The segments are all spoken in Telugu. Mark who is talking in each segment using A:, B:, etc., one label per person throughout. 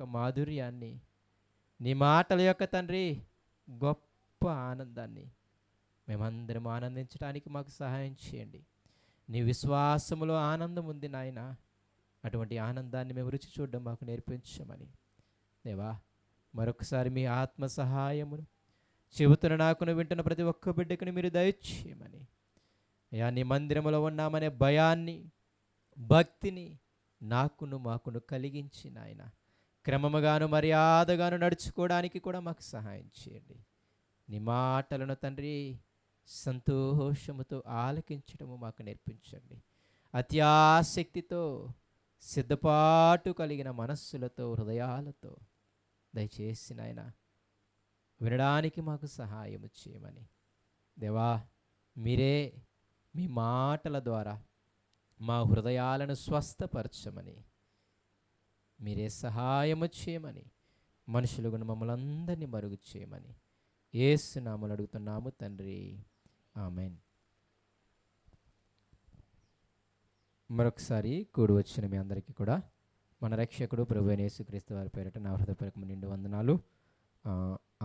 A: యొక్క మాధుర్యాన్ని, నీ మాటల యొక్క తండ్రి గొప్ప ఆనందాన్ని మేమందరం ఆనందించడానికి మాకు సహాయం చేయండి. నీ విశ్వాసములో ఆనందం ఉంది నాయన. అటువంటి ఆనందాన్ని మేము రుచి చూడడం మాకు నేర్పించమని దేవా, మరొకసారి మీ ఆత్మ సహాయమును చెబుతున్న నాకును వింటున్న ప్రతి ఒక్క బిడ్డకుని మీరు దయచేయమని, అయ్యా నీ మందిరములో ఉన్నామనే భయాన్ని, భక్తిని నాకును మాకును కలిగించి నాయన క్రమముగాను మర్యాదగాను నడుచుకోవడానికి కూడా మాకు సహాయం చేయండి. నీ మాటలను తండ్రి సంతోషముతో ఆలకించడము మాకు నేర్పించండి. అత్యాసక్తితో, సిద్ధపాటు కలిగిన మనస్సులతో, హృదయాలతో దయచేసి నాయన వినడానికి మాకు సహాయము చేయమని దేవా, మీరే మీ మాటల ద్వారా మా హృదయాలను స్వస్థపరచమని, మీరే సహాయము చేయమని, మనుషులు కూడా మమ్మల్ని అందరినీ మరుగు చేయమని యేసు నామములో అడుగుతున్నాము తండ్రి, ఆమెన్. మరొకసారి కూడి వచ్చిన మీ అందరికీ కూడా మన రక్షకుడు ప్రభువైన యేసుక్రీస్తు వారి పేరిట నా హృదయపూర్వక నిండు వందనాలు.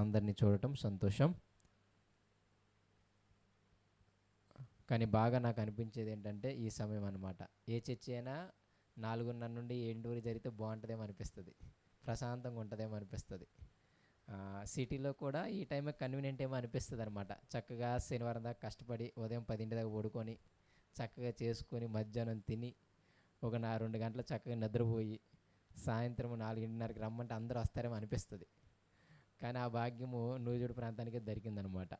A: అందరినీ చూడటం సంతోషం. కానీ బాగా నాకు అనిపించేది ఏంటంటే ఈ సమయం అన్నమాట. ఏ చర్చి అయినా 4:30 నుండి 7 జరిగితే బాగుంటుందేమో అనిపిస్తుంది, ప్రశాంతంగా ఉంటుందేమో అనిపిస్తుంది. సిటీలో కూడా ఈ టైమే కన్వీనియంట్ ఏమో అనిపిస్తుంది అనమాట. చక్కగా శనివారం దాకా కష్టపడి ఉదయం 10 దాకా పడుకొని చక్కగా చేసుకొని మధ్యాహ్నం తిని ఒక 2 గంటలు చక్కగా నిద్రపోయి సాయంత్రం 4:30కి రమ్మంటే అందరూ వస్తారేమో అనిపిస్తుంది. కానీ ఆ భాగ్యము నూజివీడు ప్రాంతానికే దొరికిందనమాట.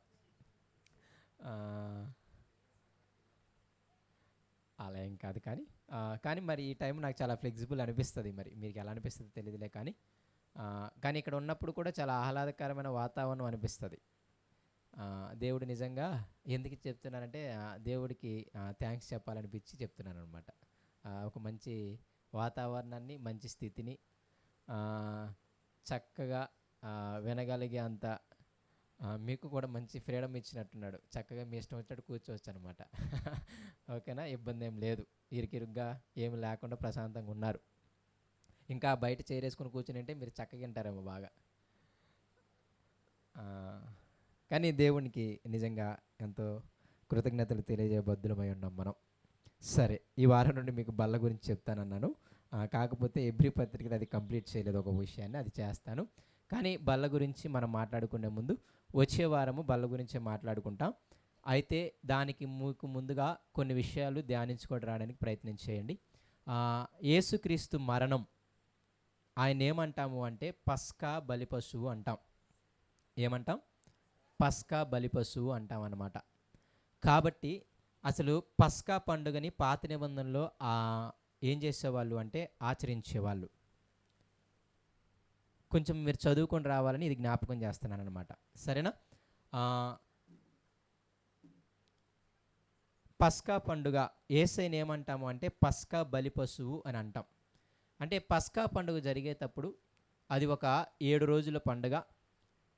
A: అలా ఏం కాదు, కానీ మరి ఈ టైం నాకు చాలా ఫ్లెక్సిబుల్ అనిపిస్తుంది. మరి మీకు ఎలా అనిపిస్తుంది తెలియదులే, కానీ ఇక్కడ ఉన్నప్పుడు కూడా చాలా ఆహ్లాదకరమైన వాతావరణం అనిపిస్తుంది. దేవుడు నిజంగా ఎందుకు చెప్తున్నానంటే దేవుడికి థ్యాంక్స్ చెప్పాలనిపించి చెప్తున్నాను అనమాట. ఒక మంచి వాతావరణాన్ని, మంచి స్థితిని చక్కగా వినగలిగే అంత మీకు కూడా మంచి ఫ్రీడమ్ ఇచ్చినట్టున్నాడు. చక్కగా మీ ఇష్టం వచ్చినట్టు కూర్చోవచ్చు అనమాట. ఓకేనా, ఇబ్బంది ఏం లేదు, ఇరుకిరుగ్గా ఏమి లేకుండా ప్రశాంతంగా ఉన్నారు. ఇంకా బయట చేరేసుకుని కూర్చుని అంటే మీరు చక్కగా వింటారేమో బాగా. కానీ దేవునికి నిజంగా ఎంతో కృతజ్ఞతలు తెలియజేయబద్ధులమై ఉన్నాం మనం. సరే, ఈ వారం నుండి మీకు బల్ల గురించి చెప్తానన్నాను. కాకపోతే ఎబ్రీ పత్రికలు అది కంప్లీట్ చేయలేదు ఒక విషయాన్ని, అది చేస్తాను. కానీ బల్ల గురించి మనం మాట్లాడుకునే ముందు వచ్చే వారము బల్ల గురించి మాట్లాడుకుంటాం. అయితే దానికి మీకు ముందుగా కొన్ని విషయాలు ధ్యానించుకొని రావడానికి ప్రయత్నం చేయండి. యేసుక్రీస్తు మరణం, ఆయన ఏమంటాము అంటే పస్కా బలిపశువు అంటాం. ఏమంటాం? పస్కా బలిపశువు అంటాం అన్నమాట. కాబట్టి అసలు పస్కా పండుగని పాత నిబంధనలో ఏం చేసేవాళ్ళు అంటే ఆచరించేవాళ్ళు. కొంచెం మీరు చదువుకొని రావాలని ఇది జ్ఞాపకం చేస్తున్నాను అనమాట. సరేనా? పస్కా పండుగ యేసయ్యని ఏమంటాము అంటే పస్కా బలిపశువు అని అంటాం. అంటే పస్కా పండుగ జరిగేటప్పుడు అది ఒక 7 రోజుల పండుగ.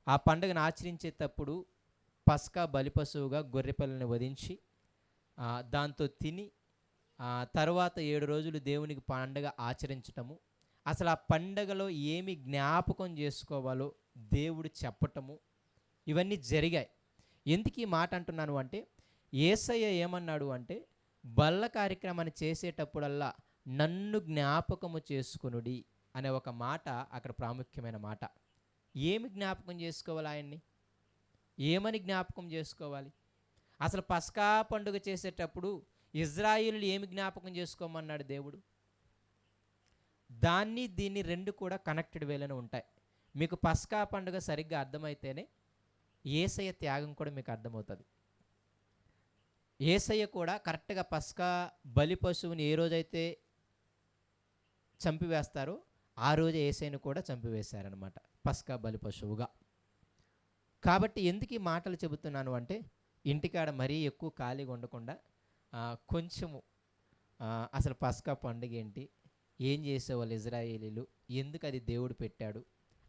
A: ఆ పండుగను ఆచరించేటప్పుడు పస్కా బలిపశువుగా గొర్రెపిల్లని వధించి దాంతో తిని తర్వాత 7 రోజులు దేవునికి పండుగ ఆచరించటము, అసలు ఆ పండుగలో ఏమి జ్ఞాపకం చేసుకోవాలో దేవుడు చెప్పటము, ఇవన్నీ జరిగాయి. ఎందుకు ఈ మాట అంటున్నాను అంటే యేసయ్య ఏమన్నాడు అంటే బల్ల కార్యక్రమాన్ని చేసేటప్పుడల్లా నన్ను జ్ఞాపకము చేసుకొనుడి అనే ఒక మాట అక్కడ ప్రాముఖ్యమైన మాట. ఏమి జ్ఞాపకం చేసుకోవాలి? ఆయన్ని ఏమని జ్ఞాపకం చేసుకోవాలి? అసలు పస్కా పండుగ చేసేటప్పుడు ఇజ్రాయేలులు ఏమి జ్ఞాపకం చేసుకోమన్నాడు దేవుడు? దాన్ని దీన్ని రెండు కూడా కనెక్టెడ్ వేలోనే ఉంటాయి. మీకు పస్కా పండుగ సరిగ్గా అర్థమైతేనే యేసయ్య త్యాగం కూడా మీకు అర్థమవుతుంది. యేసయ్య కూడా కరెక్ట్గా పస్కా బలి పశువుని ఏ రోజైతే చంపివేస్తారో ఆ రోజు యేసయ్యను కూడా చంపివేశారనమాట పస్కా బలి పశువుగా. కాబట్టి ఎందుకు ఈ మాటలు చెబుతున్నాను అంటే ఇంటికాడ మరీ ఎక్కువ ఖాళీగా ఉండకుండా కొంచెము అసలు పస్కా పండుగ ఏంటి, ఏం చేసేవాళ్ళు ఇజ్రాయేలీలు, ఎందుకు అది దేవుడు పెట్టాడు,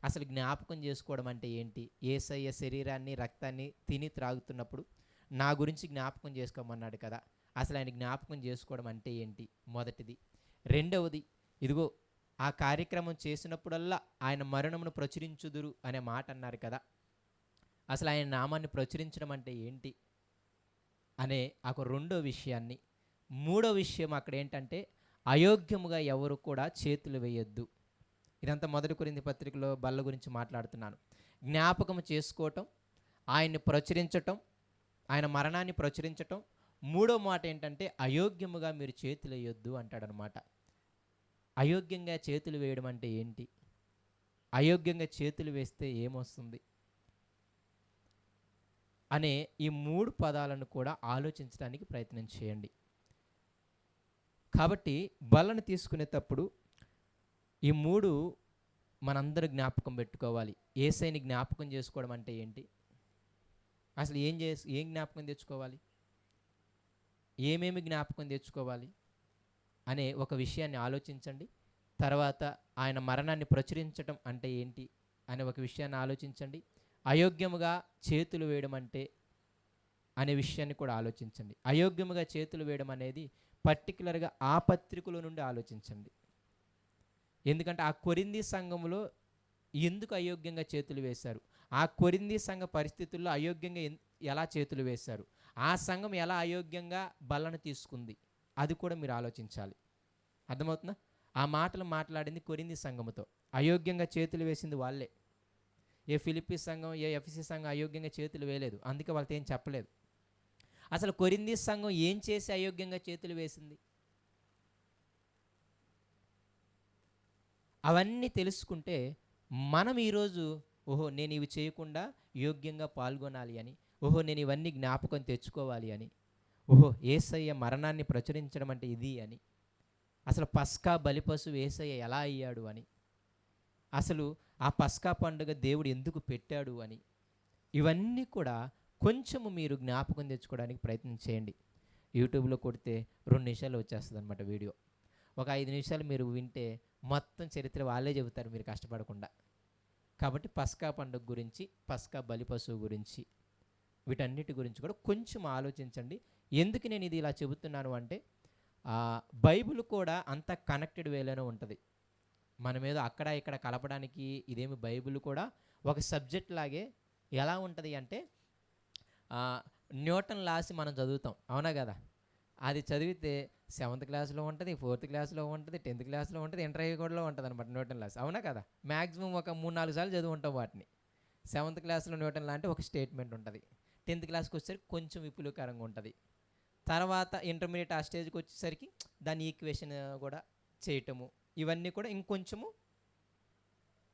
A: అసలు జ్ఞాపకం చేసుకోవడం అంటే ఏంటి, యేసయ్య శరీరాన్ని రక్తాన్ని తిని త్రాగుతున్నప్పుడు నా గురించి జ్ఞాపకం చేసుకోమన్నాడు కదా, అసలు ఆయన జ్ఞాపకం చేసుకోవడం అంటే ఏంటి మొదటిది. రెండవది, ఇదిగో ఆ కార్యక్రమం చేసినప్పుడల్లా ఆయన మరణమును ప్రచురించుదురు అనే మాట అన్నారు కదా. అసలు ఆయన నామాన్ని ప్రచురించడం అంటే ఏంటి అనే ఒక రెండో విషయాన్ని, మూడో విషయం అక్కడ ఏంటంటే అయోగ్యముగా ఎవరు కూడా చేతులు వేయొద్దు. ఇదంతా 1 కొరింథీ పత్రికలో బల్ల గురించి మాట్లాడుతున్నాను. జ్ఞాపకం చేసుకోవటం, ఆయన్ని ప్రచురించటం, ఆయన మరణాన్ని ప్రచురించటం. మూడో మాట ఏంటంటే అయోగ్యముగా మీరు చేతులు వేయొద్దు అంటాడనమాట. అయోగ్యంగా చేతులు వేయడం అంటే ఏంటి? అయోగ్యంగా చేతులు వేస్తే ఏమొస్తుంది అనే ఈ 3 పదాలను కూడా ఆలోచించడానికి ప్రయత్నం చేయండి. కాబట్టి బలను తీసుకునేటప్పుడు ఈ 3 మనందరూ జ్ఞాపకం పెట్టుకోవాలి. యేసయ్యని జ్ఞాపకం చేసుకోవడం అంటే ఏంటి? అసలు ఏం జ్ఞాపకం తెచ్చుకోవాలి? ఏమేమి జ్ఞాపకం తెచ్చుకోవాలి అనే ఒక విషయాన్ని ఆలోచించండి. తర్వాత ఆయన మరణాన్ని ప్రచురించటం అంటే ఏంటి అనే ఒక విషయాన్ని ఆలోచించండి. అయోగ్యముగా చేతులు వేయడం అంటే అనే విషయాన్ని కూడా ఆలోచించండి. అయోగ్యముగా చేతులు వేయడం అనేది పర్టికులర్గా ఆ పత్రికలో నుండి ఆలోచించండి. ఎందుకంటే ఆ కొరింథీ సంఘములో ఎందుకు అయోగ్యంగా చేతులు వేశారు, ఆ కొరింథీ సంఘ పరిస్థితుల్లో అయోగ్యంగా ఎలా చేతులు వేశారు, ఆ సంఘం ఎలా అయోగ్యంగా బలను తీసుకుంది, అది కూడా మీరు ఆలోచించాలి. అర్థమవుతుందా? ఆ మాటలు మాట్లాడింది కొరింథీ సంఘముతో. అయోగ్యంగా చేతులు వేసింది వాళ్ళే. ఏ ఫిలిప్పీ సంఘం, ఏ ఎఫెసీ సంఘం అయోగ్యంగా చేతులు వేయలేదు. అందుకే వాళ్ళతో ఏం చెప్పలేదు. అసలు కొరింథీ సంఘం ఏం చేసి అయోగ్యంగా చేతులు వేసింది? అవన్నీ తెలుసుకుంటే మనం ఈరోజు ఓహో నేను ఇవి చేయకుండా యోగ్యంగా పాల్గొనాలి అని, ఓహో నేను ఇవన్నీ జ్ఞాపకం తెచ్చుకోవాలి అని, ఓహో యేసయ్య మరణాన్ని ప్రచురించడం అంటే ఇది అని, అసలు పస్కా బలిపశువు యేసయ్య ఎలా అయ్యాడు అని, అసలు ఆ పస్కా పండుగ దేవుడు ఎందుకు పెట్టాడు అని, ఇవన్నీ కూడా కొంచెము మీరు జ్ఞాపకం తెచ్చుకోవడానికి ప్రయత్నం చేయండి. యూట్యూబ్లో కొడితే 2 నిమిషాలు వచ్చేస్తుంది అనమాట వీడియో. ఒక 5 నిమిషాలు మీరు వింటే మొత్తం చరిత్ర వాళ్ళే చెబుతారు మీరు కష్టపడకుండా. కాబట్టి పస్కా పండుగ గురించి, పస్కా బలిపశువు గురించి, వీటన్నిటి గురించి కూడా కొంచెం ఆలోచించండి. ఎందుకు నేను ఇది ఇలా చెబుతున్నాను అంటే బైబిల్ కూడా అంత కనెక్టెడ్ వేలోనే ఉంటుంది. మన మీద అక్కడ ఇక్కడ కలపడానికి ఇదేమి బైబిల్ కూడా ఒక సబ్జెక్ట్ లాగే ఎలా ఉంటుంది అంటే న్యూటన్ లాసి మనం చదువుతాం, అవునా కదా? అది చదివితే 7th క్లాస్లో ఉంటుంది, 4th క్లాస్లో ఉంటుంది, 10th క్లాస్లో ఉంటుంది, ఇంటర్మీడియట్లో ఉంటుంది అనమాట న్యూటన్ లాస్, అవునా కదా? మ్యాక్సిమం ఒక 3-4 సార్లు చదువు ఉంటాం వాటిని. 7th క్లాస్లో న్యూటన్ లా అంటే ఒక స్టేట్మెంట్ ఉంటుంది. 10th క్లాస్కి వచ్చేసరికి కొంచెం విపులకరంగా ఉంటుంది. తర్వాత ఇంటర్మీడియట్ ఆ స్టేజ్కి వచ్చేసరికి దాని ఈక్వేషన్ కూడా చేయటము, ఇవన్నీ కూడా ఇంకొంచెము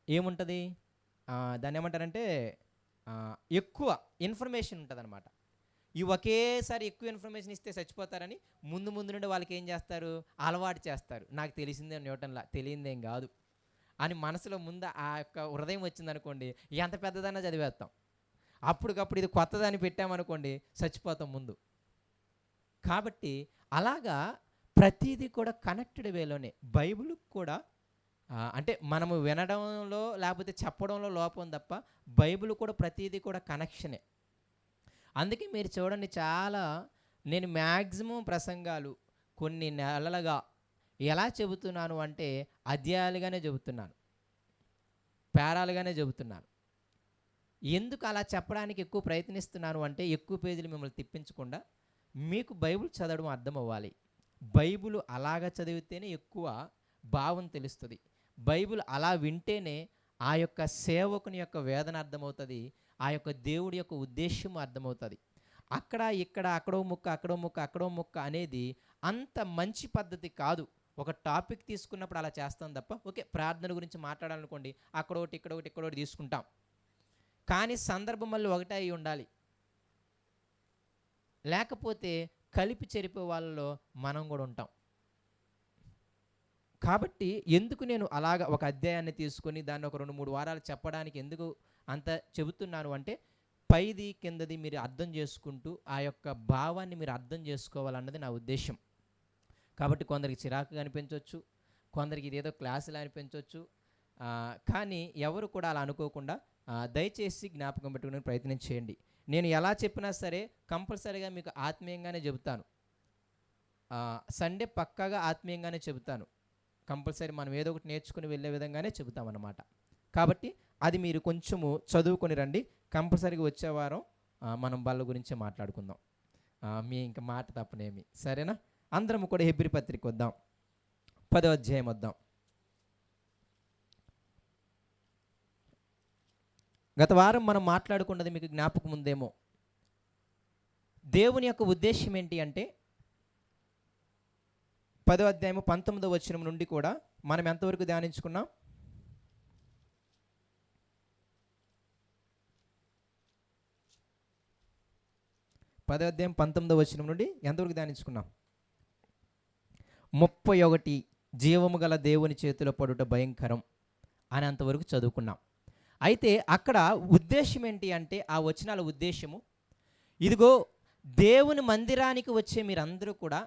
A: ఏముంటుంది, దాన్ని ఏమంటారంటే ఎక్కువ ఇన్ఫర్మేషన్ ఉంటుంది అనమాట. ఈ ఒకేసారి ఎక్కువ ఇన్ఫర్మేషన్ ఇస్తే చచ్చిపోతారని ముందు నుండి వాళ్ళకి ఏం చేస్తారు, అలవాటు చేస్తారు. నాకు తెలిసిందే న్యూటన్లా, తెలియందేం కాదు అని మనసులో ముందు ఆ యొక్క హృదయం వచ్చిందనుకోండి, ఎంత పెద్దదన్నా చదివేస్తాం. అప్పటికప్పుడు ఇది కొత్తదాన్ని పెట్టామనుకోండి చచ్చిపోతాం ముందు. కాబట్టి అలాగా ప్రతిదీ కూడా కనెక్టెడ్ వేలోనే బైబిల్ కూడా అంటే మనము వినడంలో లేకపోతే చెప్పడంలో లోపం తప్ప బైబిల్ కూడా ప్రతిదీ కూడా కనెక్షనే. అందుకే మీరు చూడండి, చాలా నేను మ్యాక్సిమం ప్రసంగాలు కొన్ని నెలలుగా ఎలా చెబుతున్నాను అంటే అధ్యాయాలుగానే చెబుతున్నాను, పేరాలుగానే చెబుతున్నాను. ఎందుకు అలా చెప్పడానికి ఎక్కువ ప్రయత్నిస్తున్నాను అంటే ఎక్కువ పేజీలు మిమ్మల్ని తిప్పించకుండా మీకు బైబిల్ చదవడం అర్థం అవ్వాలి. బైబిల్ అలాగ చదివితేనే ఎక్కువ భావం తెలుస్తుంది. బైబిల్ అలా వింటేనే ఆ యొక్క సేవకుని యొక్క వేదన అర్థమవుతుంది, ఆ యొక్క దేవుడి యొక్క ఉద్దేశం అర్థమవుతుంది. అక్కడ ఇక్కడ అక్కడో ముక్క అనేది అంత మంచి పద్ధతి కాదు. ఒక టాపిక్ తీసుకున్నప్పుడు అలా చేస్తాం తప్ప, ఓకే ప్రార్థన గురించి మాట్లాడాలనుకోండి అక్కడొకటి ఇక్కడొకటి తీసుకుంటాం, కానీ సందర్భం మళ్ళీ ఒకటే అయి ఉండాలి. లేకపోతే కలిపి చెరిపే వాళ్ళలో మనం కూడా ఉంటాం. కాబట్టి ఎందుకు నేను అలాగ ఒక అధ్యాయాన్ని తీసుకొని దాన్ని ఒక 2-3 వారాలు చెప్పడానికి ఎందుకు అంత చెబుతున్నాను అంటే, పైది కిందది మీరు అర్థం చేసుకుంటూ ఆ యొక్క భావాన్ని మీరు అర్థం చేసుకోవాలన్నది నా ఉద్దేశం. కాబట్టి కొందరికి చిరాకుగా అనిపించవచ్చు, కొందరికి ఇదేదో క్లాసులా అనిపించవచ్చు, కానీ ఎవరు కూడా అలా అనుకోకుండా దయచేసి జ్ఞాపకం పెట్టుకునే ప్రయత్నం చేయండి. నేను ఎలా చెప్పినా సరే కంపల్సరీగా మీకు ఆత్మీయంగానే చెబుతాను. సండే పక్కాగా ఆత్మీయంగానే చెబుతాను. కంపల్సరీ మనం ఏదో ఒకటి నేర్చుకుని వెళ్ళే విధంగానే చెబుతామన్నమాట. కాబట్టి అది మీరు కొంచెము చదువుకొని రండి. కంపల్సరీగా వచ్చే వారం మనం బల్ల గురించే మాట్లాడుకుందాం. మీ ఇంక మాట తప్పనేమి, సరేనా? అందరం కూడా హెబ్రీ పత్రిక వద్దాం, 10వ అధ్యాయం వద్దాం. గత వారం మనం మాట్లాడుకున్నది మీకు జ్ఞాపకం ఉందేమో. దేవుని యొక్క ఉద్దేశం ఏంటి అంటే 10వ అధ్యాయము 19వ వచనం నుండి కూడా మనం ఎంతవరకు ధ్యానించుకున్నాం? పదో అధ్యాయం 19వ వచనం నుండి ఎంతవరకు ధ్యానించుకున్నాం? 31 జీవము గల దేవుని చేతిలో పడుట భయంకరం అని అంతవరకు చదువుకున్నాం. అయితే అక్కడ ఉద్దేశం ఏంటి అంటే, ఆ వచనాల ఉద్దేశము, ఇదిగో దేవుని మందిరానికి వచ్చే మీరందరూ కూడా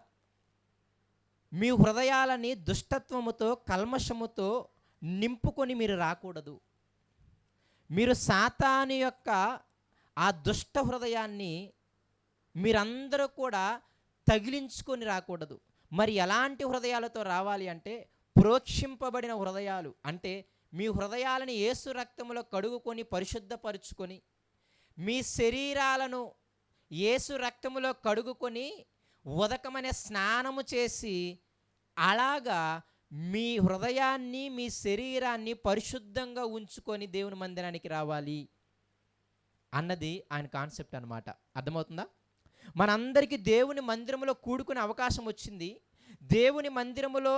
A: మీ హృదయాలని దుష్టత్వముతో కల్మషముతో నింపుకొని మీరు రాకూడదు. మీరు సాతాను యొక్క ఆ దుష్ట హృదయాన్ని మీరందరూ కూడా తగిలించుకొని రాకూడదు. మరి ఎలాంటి హృదయాలతో రావాలి అంటే, ప్రోక్షింపబడిన హృదయాలు. అంటే మీ హృదయాలను యేసు రక్తములో కడుగుకొని పరిశుద్ధపరుచుకొని, మీ శరీరాలను యేసు రక్తములో కడుగుకొని ఉదకమనే స్నానము చేసి, అలాగా మీ హృదయాన్ని మీ శరీరాన్ని పరిశుద్ధంగా ఉంచుకొని దేవుని మందిరానికి రావాలి అన్నది ఆయన కాన్సెప్ట్ అన్నమాట. అర్థమవుతుందా? మనందరికీ దేవుని మందిరములో కూడుకునే అవకాశం వచ్చింది. దేవుని మందిరములో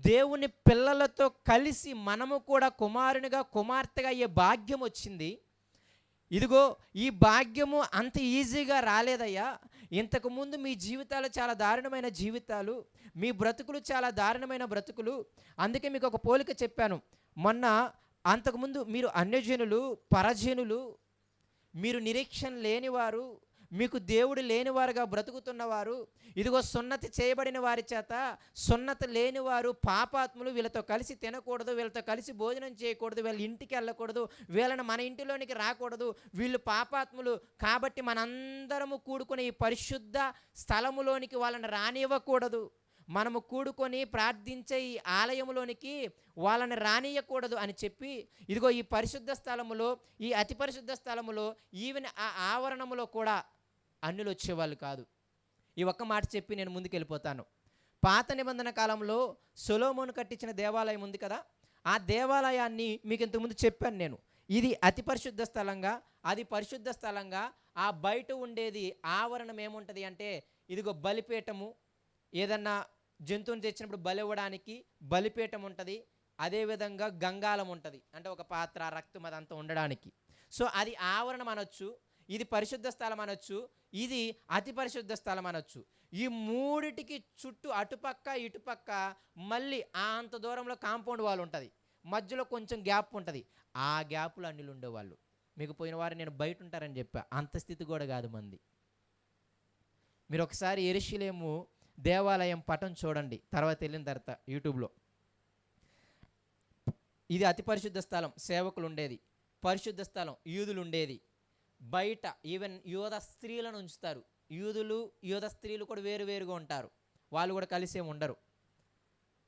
A: దేవుని పిల్లలతో కలిసి మనము కూడా కుమారునిగా కుమార్తెగా అయ్యే భాగ్యం వచ్చింది. ఇదిగో ఈ భాగ్యము అంత ఈజీగా రాలేదయ్యా. ఇంతకుముందు మీ జీవితాలు చాలా దారుణమైన జీవితాలు, మీ బ్రతుకులు చాలా దారుణమైన బ్రతుకులు. అందుకే మీకు ఒక పోలిక చెప్పాను మొన్న. అంతకుముందు మీరు అన్యజనులు, పరజనులు, మీరు నిరీక్షణ లేనివారు, మీకు దేవుడు లేనివారుగా బ్రతుకుతున్నవారు. ఇదిగో సున్నతి చేయబడిన వారి చేత సున్నతి లేనివారు పాపాత్ములు, వీళ్ళతో కలిసి తినకూడదు, వీళ్ళతో కలిసి భోజనం చేయకూడదు, వీళ్ళ ఇంటికి వెళ్ళకూడదు, వీళ్ళని మన ఇంటిలోనికి రాకూడదు, వీళ్ళు పాపాత్ములు. కాబట్టి మనందరము కూడుకుని ఈ పరిశుద్ధ స్థలములోనికి వాళ్ళని రానివ్వకూడదు. మనము కూడుకొని ప్రార్థించే ఈ ఆలయంలోనికి వాళ్ళని రానియకూడదు అని చెప్పి, ఇదిగో ఈ పరిశుద్ధ స్థలములో, ఈ అతి పరిశుద్ధ స్థలములో, ఈవెన్ ఆ ఆవరణములో కూడా అన్యులు వచ్చేవాళ్ళు కాదు. ఈ ఒక్క మాట చెప్పి నేను ముందుకు వెళ్ళిపోతాను. పాత నిబంధన కాలంలో సొలొమోను కట్టించిన దేవాలయం ఉంది కదా, ఆ దేవాలయాన్ని మీకు ఇంతకుముందు చెప్పాను నేను. ఇది అతి పరిశుద్ధ స్థలంగా, అది పరిశుద్ధ స్థలంగా. ఆ బయట ఉండేది ఆవరణం ఏముంటుంది అంటే, ఇదిగో బలిపీఠము, ఏదన్నా జంతువుని తెచ్చినప్పుడు బలి ఇవ్వడానికి బలిపీఠం ఉంటుంది. అదేవిధంగా గంగాలం ఉంటుంది, అంటే ఒక పాత్ర, రక్తం అదంతా ఉండడానికి. సో అది ఆవరణం అనొచ్చు, ఇది పరిశుద్ధ స్థలం అనొచ్చు, ఇది అతి పరిశుద్ధ స్థలం అనొచ్చు. ఈ మూడిటికి చుట్టూ అటుపక్క ఇటుపక్క మళ్ళీ అంత దూరంలో కాంపౌండ్ వాల్ ఉంటుంది, మధ్యలో కొంచెం గ్యాప్ ఉంటుంది. ఆ గ్యాప్లో అన్యులు ఉండేవాళ్ళు. మీకు పోయిన వారు నేను బయట ఉంటారని చెప్పా, అంత స్థితి కూడా కాదు మంది. మీరు ఒకసారి యెరూషలేము దేవాలయం పటం చూడండి, తర్వాత వెళ్ళిన తర్వాత యూట్యూబ్లో. ఇది అతి పరిశుద్ధ స్థలం, సేవకులు ఉండేది. పరిశుద్ధ స్థలం, యూదులు ఉండేది. బయట ఈవెన్ యూద స్త్రీలను ఉంచుతారు. యూదులు యూద స్త్రీలు కూడా వేరువేరుగా ఉంటారు, వాళ్ళు కూడా కలిసే ఉండరు.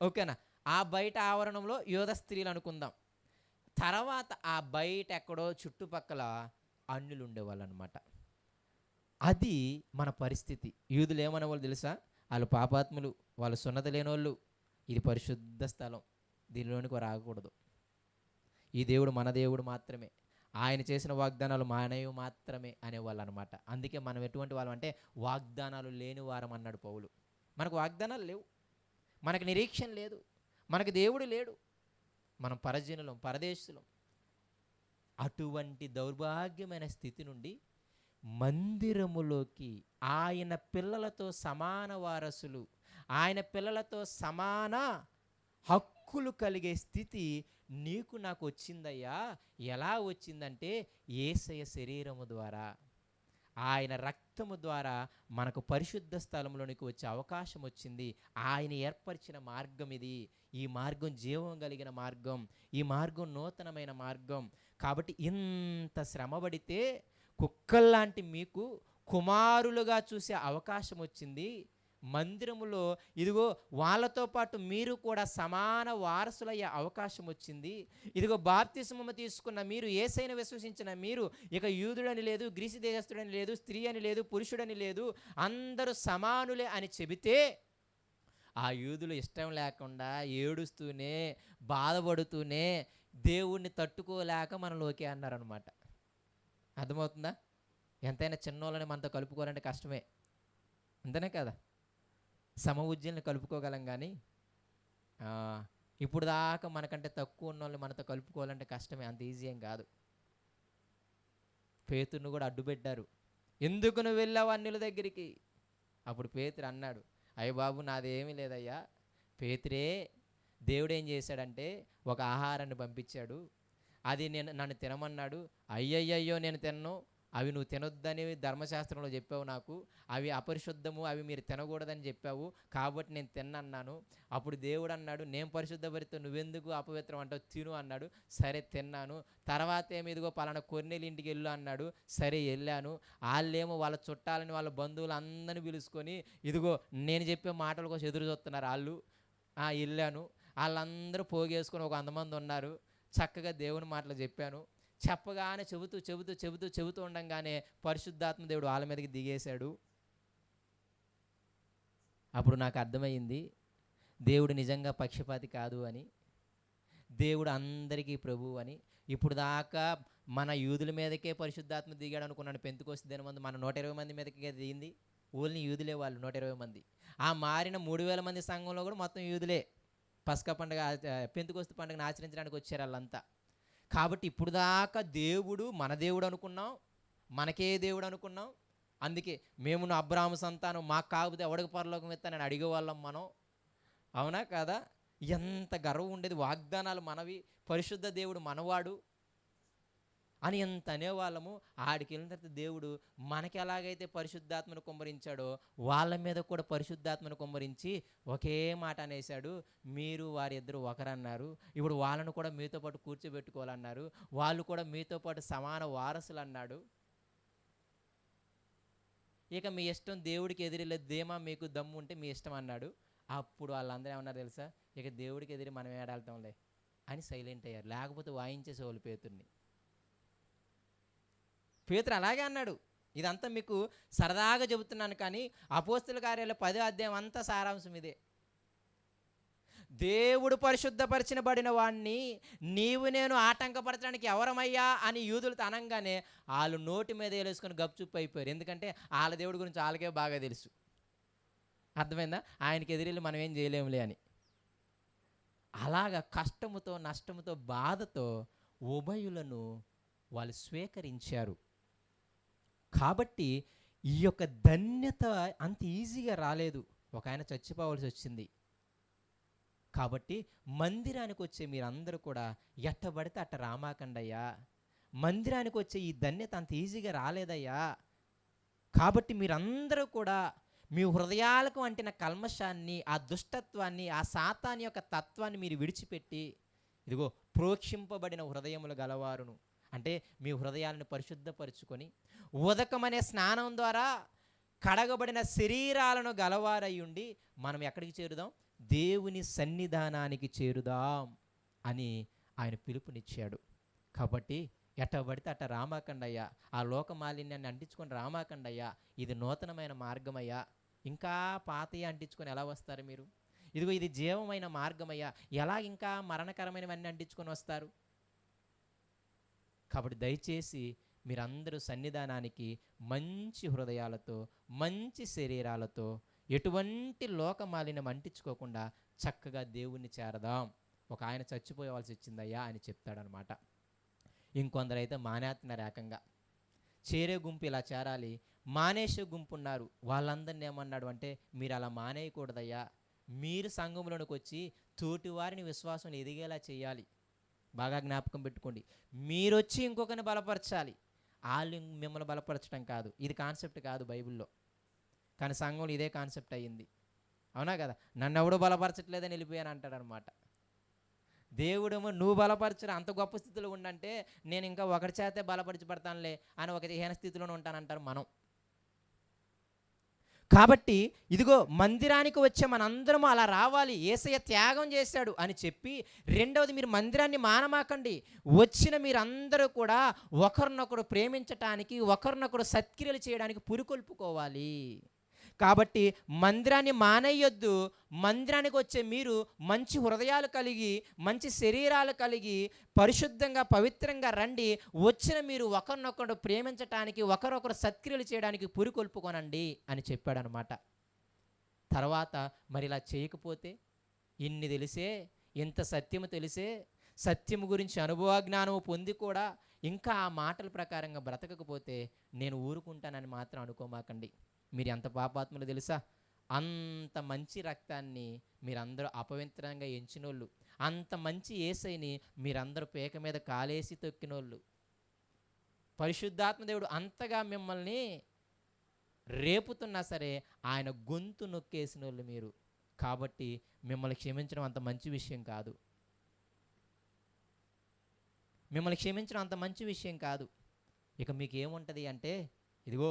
A: ఓకేనా? ఆ బయట ఆవరణంలో యూద స్త్రీలు అనుకుందాం. తర్వాత ఆ బయట ఎక్కడో చుట్టుపక్కల అన్యులు ఉండేవాళ్ళు అనమాట. అది మన పరిస్థితి. యూదులు ఏమనేవాళ్ళు తెలుసా? వాళ్ళు పాపాత్ములు, వాళ్ళు సున్నతి లేనోళ్ళు, ఇది పరిశుద్ధ స్థలం, దీనిలోనికి రాకూడదు, ఈ దేవుడు మన దేవుడు మాత్రమే, ఆయన చేసిన వాగ్దానాలు మానవి మాత్రమే అనేవాళ్ళు అనమాట. అందుకే మనం ఎటువంటి వాళ్ళం అంటే వాగ్దానాలు లేని వారం అన్నాడు పౌలు. మనకు వాగ్దానాలు లేవు, మనకు నిరీక్షణ లేదు, మనకు దేవుడు లేడు, మనం పరజనులం, పరదేశులం. అటువంటి దౌర్భాగ్యమైన స్థితి నుండి మందిరములోకి ఆయన పిల్లలతో సమాన వారసులు, ఆయన పిల్లలతో సమాన హక్కులు కలిగే స్థితి నీకు నాకు వచ్చిందయ్యా. ఎలా వచ్చిందంటే యేసయ్య శరీరము ద్వారా, ఆయన రక్తము ద్వారా మనకు పరిశుద్ధ స్థలంలోనికి వచ్చే అవకాశం వచ్చింది. ఆయన ఏర్పరిచిన మార్గం ఇది. ఈ మార్గం జీవం కలిగిన మార్గం, ఈ మార్గం నూతనమైన మార్గం. కాబట్టి ఇంత శ్రమపడితే కుక్కల్లాంటి మీకు కుమారులుగా చూసే అవకాశం వచ్చింది. మందిరములో ఇదిగో వాళ్ళతో పాటు మీరు కూడా సమాన వారసులయ్యే అవకాశం వచ్చింది. ఇదిగో బాప్తిస్మము తీసుకున్న మీరు, యేసయ్యను విశ్వసించిన మీరు, ఇక యూదుడని లేదు, గ్రీసు దేశస్థుడని లేదు, స్త్రీ అని లేదు, పురుషుడని లేదు, అందరూ సమానులే అని చెబితే ఆ యూదులు ఇష్టం లేకుండా ఏడుస్తూనే బాధపడుతూనే దేవుణ్ణి తట్టుకోలేక మనలోకి అన్నారనమాట. అర్థమవుతుందా? ఎంతైనా చిన్నోళ్ళని మనతో కలుపుకోవాలంటే కష్టమే, అంతేనే కదా? సమఉజ్జీల్ని కలుపుకోగలం కానీ ఇప్పుడు దాకా మనకంటే తక్కువ ఉన్న వాళ్ళని మనతో కలుపుకోవాలంటే కష్టమే, అంత ఈజీ ఏం కాదు. పేతురును కూడా అడ్డుపెట్టారు. ఎందుకు నువ్వు వెళ్ళావు అన్యుల దగ్గరికి? అప్పుడు పేతురు అన్నాడు, అయ్య బాబు నాదేమీ లేదయ్యా. పేతురే, దేవుడు ఏం చేశాడంటే ఒక ఆహారాన్ని పంపించాడు, అది నన్ను తినమన్నాడు. అయ్యయ్యో నేను తినను, అవి నువ్వు తినొద్దని ధర్మశాస్త్రంలో చెప్పావు నాకు, అవి అపరిశుద్ధము, అవి మీరు తినకూడదని చెప్పావు, కాబట్టి నేను తిన్నన్నాను. అప్పుడు దేవుడు అన్నాడు, నేను పరిశుద్ధపరితో నువ్వెందుకు అపవిత్రం అంటావు, తిను అన్నాడు. సరే తిన్నాను. తర్వాత ఏమి ఇదిగో పలానా కొన్నేళ్ళ ఇంటికి వెళ్ళు అన్నాడు. సరే వెళ్ళాను. వాళ్ళేమో వాళ్ళ చుట్టాలని వాళ్ళ బంధువులు అందరిని పిలుచుకొని ఇదిగో నేను చెప్పే మాటల కోసం ఎదురు చూస్తున్నారు వాళ్ళు. వెళ్ళాను. వాళ్ళందరూ పోగేసుకొని ఒక 100 మంది ఉన్నారు. చక్కగా దేవుని మాటలు చెప్పాను. చెప్పగానే చెబుతూ ఉండంగానే పరిశుద్ధాత్మ దేవుడు వాళ్ళ మీదకి దిగేశాడు. అప్పుడు నాకు అర్థమైంది దేవుడు నిజంగా పక్షపాతి కాదు అని, దేవుడు అందరికీ ప్రభువు అని. ఇప్పుడు దాకా మన యూదుల మీదకే పరిశుద్ధాత్మ దిగాడు అనుకున్నాను. పెంతెకొస్తు దినం ముందు మన 120 మంది మీదకే దిగింది. ఓన్లీ యూదులే వాళ్ళు 120 మంది. ఆ మారిన 3000 మంది సంఘంలో కూడా మొత్తం యూదులే. పస్కా పండుగ, పెంతెకొస్తు పండుగను ఆచరించడానికి వచ్చారు వాళ్ళంతా. కాబట్టి ఇప్పుడు దాకా దేవుడు మన దేవుడు అనుకున్నాం, మనకే దేవుడు అనుకున్నాం. అందుకే మేము అబ్రాహాము సంతానం, మాకు కాకపోతే ఎవడికి పరలోకం ఇస్తానని అడిగేవాళ్ళం మనం. అవునా కాదా? ఎంత గర్వం ఉండేది. వాగ్దానాలు మనవి, పరిశుద్ధ దేవుడు మనవాడు అని ఎంత అనేవాళ్ళము. ఆడికి వెళ్ళిన తర్వాత దేవుడు మనకి ఎలాగైతే పరిశుద్ధాత్మను కుమ్మరించాడో వాళ్ళ మీద కూడా పరిశుద్ధాత్మను కుమ్మరించి ఒకే మాట అనేశాడు, మీరు వారిద్దరు ఒకరన్నారు. ఇప్పుడు వాళ్ళను కూడా మీతో పాటు కూర్చోబెట్టుకోవాలన్నారు. వాళ్ళు కూడా మీతో పాటు సమాన వారసులు అన్నాడు. ఇక మీ ఇష్టం, దేవుడికి ఎదిరిలే ధీమా మీకు దమ్ము ఉంటే మీ ఇష్టం అన్నాడు. అప్పుడు వాళ్ళందరూ ఏమన్నారు తెలుసా? ఇక దేవుడికి ఎదిరి మనం ఏడాడతాంలే అని సైలెంట్ అయ్యారు. లేకపోతే వాయించేసేవాళ్ళు పేతుర్ని. పేతురు అలాగే అన్నాడు. ఇదంతా మీకు సరదాగా చెబుతున్నాను కానీ అపోస్తల కార్యాల 10వ అధ్యాయం అంతా సారాంశం ఇదే. దేవుడు పరిశుద్ధపరచబడిన వాడిని నీవు నేను ఆటంకపరచడానికి ఎవరమయ్యా అని యూదులతో అనగానే వాళ్ళు నోటి మీద వేసుకొని గప్చుప్ అయిపోయారు. ఎందుకంటే వాళ్ళ దేవుడి గురించి వాళ్ళకే బాగా తెలుసు. అర్థమైందా? ఆయనకి ఎదిరిల్లి మనం ఏం చేయలేములే అని. అలాగా కష్టముతో, నష్టముతో, బాధతో ఉభయులను వాళ్ళు స్వీకరించారు. కాబట్టి ఈ యొక్క ధన్యత అంత ఈజీగా రాలేదు. ఒక ఆయన చచ్చిపోవాల్సి వచ్చింది. కాబట్టి మందిరానికి వచ్చే మీరందరూ కూడా ఎట్టబడితే అట్ట రామాకండయ్యా. మందిరానికి వచ్చే ఈ ధన్యత అంత ఈజీగా రాలేదయ్యా. కాబట్టి మీరందరూ కూడా మీ హృదయాలకు అంటిన కల్మషాన్ని, ఆ దుష్టత్వాన్ని, ఆ సాతాను యొక్క తత్వాన్ని మీరు విడిచిపెట్టి ఇదిగో ప్రోక్షింపబడిన హృదయములు గలవారును, అంటే మీ హృదయాలను పరిశుద్ధపరుచుకొని ఉదకమనే స్నానం ద్వారా కడగబడిన శరీరాలను గలవారయ్యుండి మనం ఎక్కడికి చేరుదాం? దేవుని సన్నిధానానికి చేరుదాం అని ఆయన పిలుపునిచ్చాడు. కాబట్టి ఎట్టబడితే అట్ట రామాకండయ్యా, ఆ లోక మాలిన్యాన్ని అంటించుకొని రామాకండయ్యా, ఇది నూతనమైన మార్గమయ్యా. ఇంకా పాతయ్య అంటించుకొని ఎలా వస్తారు మీరు? ఇదిగో ఇది జీవమైన మార్గమయ్యా, ఎలా ఇంకా మరణకరమైనవన్నీ అంటించుకొని వస్తారు? కాబట్టి దయచేసి మీరందరూ సన్నిధానానికి మంచి హృదయాలతో, మంచి శరీరాలతో, ఎటువంటి లోకమాలిన్యం అంటించుకోకుండా చక్కగా దేవుణ్ణి చేరదాం. ఒక ఆయన చచ్చిపోయేవాల్సి వచ్చిందయ్యా అని చెప్తాడనమాట. ఇంకొందరైతే మానేస్తున్నారు ఏకంగా. చేరే గుంపు ఇలా చేరాలి, మానేసే గుంపు ఉన్నారు. వాళ్ళందరినీ ఏమన్నాడు అంటే, మీరు అలా మానేయకూడదయ్యా, మీరు సంఘంలోనికి వచ్చి తోటి వారిని విశ్వాసం ఎదిగేలా చేయాలి. బాగా జ్ఞాపకం పెట్టుకోండి. మీరు వచ్చి ఇంకొకరిని బలపరచాలి, వాళ్ళు మిమ్మల్ని బలపరచడం కాదు. ఇది కాన్సెప్ట్ కాదు బైబిల్లో, కానీ సంఘంలో ఇదే కాన్సెప్ట్ అయ్యింది. అవునా కదా? నన్ను ఎవడో బలపరచట్లేదని వెళ్ళిపోయాను అంటాడనమాట. దేవుడేమో నువ్వు బలపరచరు, అంత గొప్ప స్థితిలో ఉండంటే నేను ఇంకా ఒకటి చేతే బలపరచబడతానులే అని ఒక హీన స్థితిలోనే ఉంటానంటారు మనం. కాబట్టి ఇదిగో మందిరానికి వచ్చే మనందరం అలా రావాలి, యేసయ్య త్యాగం చేశాడు అని చెప్పి, రెండవది మీరు మందిరాన్ని మానమాకండి. వచ్చిన మీరందరూ కూడా ఒకరినొకరు ప్రేమించటానికి, ఒకరినొకరు సత్క్రియలు చేయడానికి పురికొల్పుకోవాలి. కాబట్టి మందిరాన్ని మానేయొద్దు. మందిరానికి వచ్చే మీరు మంచి హృదయాలు కలిగి, మంచి శరీరాలు కలిగి, పరిశుద్ధంగా పవిత్రంగా రండి. వచ్చిన మీరు ఒకరినొకరు ప్రేమించటానికి, ఒకరొకరు సత్క్రియలు చేయడానికి పురికొల్పుకొనండి అని చెప్పాడనమాట. తర్వాత మరి ఇలా చేయకపోతే, ఇన్ని తెలిసే, ఇంత సత్యము తెలిసే, సత్యము గురించి అనుభవ జ్ఞానము పొంది కూడా ఇంకా ఆ మాటల ప్రకారంగా బ్రతకకపోతే నేను ఊరుకుంటానని మాత్రం అనుకోమాకండి. మీరు ఎంత పాపాత్ములు తెలుసా? అంత మంచి రక్తాన్ని మీరందరూ అపవిత్రంగా ఎంచినోళ్ళు, అంత మంచి యేసయ్యని మీరందరూ పేక మీద కాలేసి తొక్కినోళ్ళు, పరిశుద్ధాత్మ దేవుడు అంతగా మిమ్మల్ని రేపుతున్నా సరే ఆయన గొంతు నొక్కేసిన వాళ్ళు మీరు. కాబట్టి మిమ్మల్ని క్షమించడం అంత మంచి విషయం కాదు. మిమ్మల్ని క్షమించడం అంత మంచి విషయం కాదు. ఇక మీకు ఏముంటుంది అంటే, ఇదిగో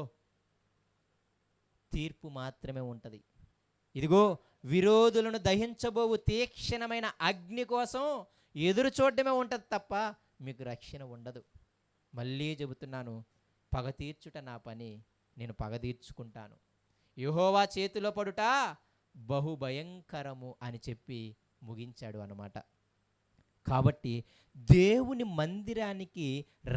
A: తీర్పు మాత్రమే ఉంటుంది. ఇదిగో విరోధులను దహించబోవు తీక్షణమైన అగ్ని కోసం ఎదురు చూడడమే ఉంటుంది తప్ప మీకు రక్షణ ఉండదు. మళ్ళీ చెబుతున్నాను, పగ తీర్చుట నా పని, నేను పగ తీర్చుకుంటాను. యెహోవా చేతిలో పడుట బహుభయంకరము అని చెప్పి ముగించాడు అన్నమాట. కాబట్టి దేవుని మందిరానికి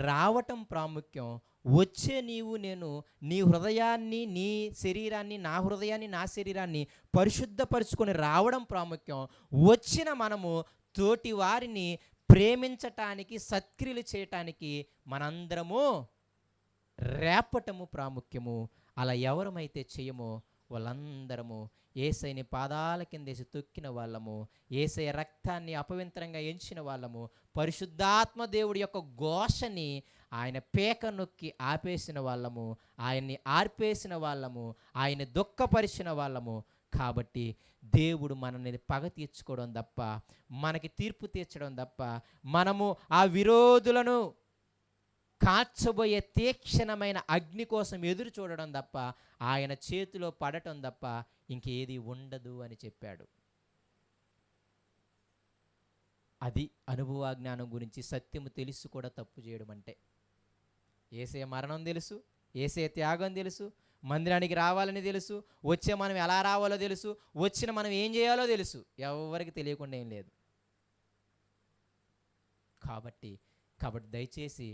A: రావటం ప్రాముఖ్యం. వచ్చే నీవు నేను నీ హృదయాన్ని, నీ శరీరాన్ని, నా హృదయాన్ని, నా శరీరాన్ని పరిశుద్ధపరుచుకొని రావడం ప్రాముఖ్యం. వచ్చిన మనము తోటి వారిని ప్రేమించటానికి, సత్క్రియలు చేయటానికి మనందరము రేపటము ప్రాముఖ్యము. అలా ఎవరమైతే చేయమో వాళ్ళందరము యేసయ్యని పాదాల కిందేసి తొక్కిన వాళ్ళము, యేసయ్య రక్తాన్ని అపవిత్రంగా ఎంచిన వాళ్ళము, పరిశుద్ధాత్మ దేవుడి యొక్క ఘోషని ఆయన పేక నొక్కి ఆపేసిన వాళ్ళము, ఆయన్ని ఆర్పేసిన వాళ్ళము, ఆయన్ని దుఃఖపరిచిన వాళ్ళము. కాబట్టి దేవుడు మనల్ని పగ తీర్చుకోవడం తప్ప, మనకి తీర్పు తీర్చడం తప్ప, మనము ఆ విరోధులను కాల్చబోయే తీక్షణమైన అగ్ని కోసం ఎదురు చూడడం తప్ప, ఆయన చేతిలో పడటం తప్ప ఇంకేది ఉండదు అని చెప్పాడు. అది అనుభవ జ్ఞానం గురించి సత్యము తెలుసు కూడా తప్పు చేయడం అంటే. యేసయ్య మరణం తెలుసు, యేసయ్య త్యాగం తెలుసు, మందిరానికి రావాలని తెలుసు, వచ్చే మనం ఎలా రావాలో తెలుసు, వచ్చిన మనం ఏం చేయాలో తెలుసు. ఎవరికి తెలియకుండా ఏం లేదు. కాబట్టి దయచేసి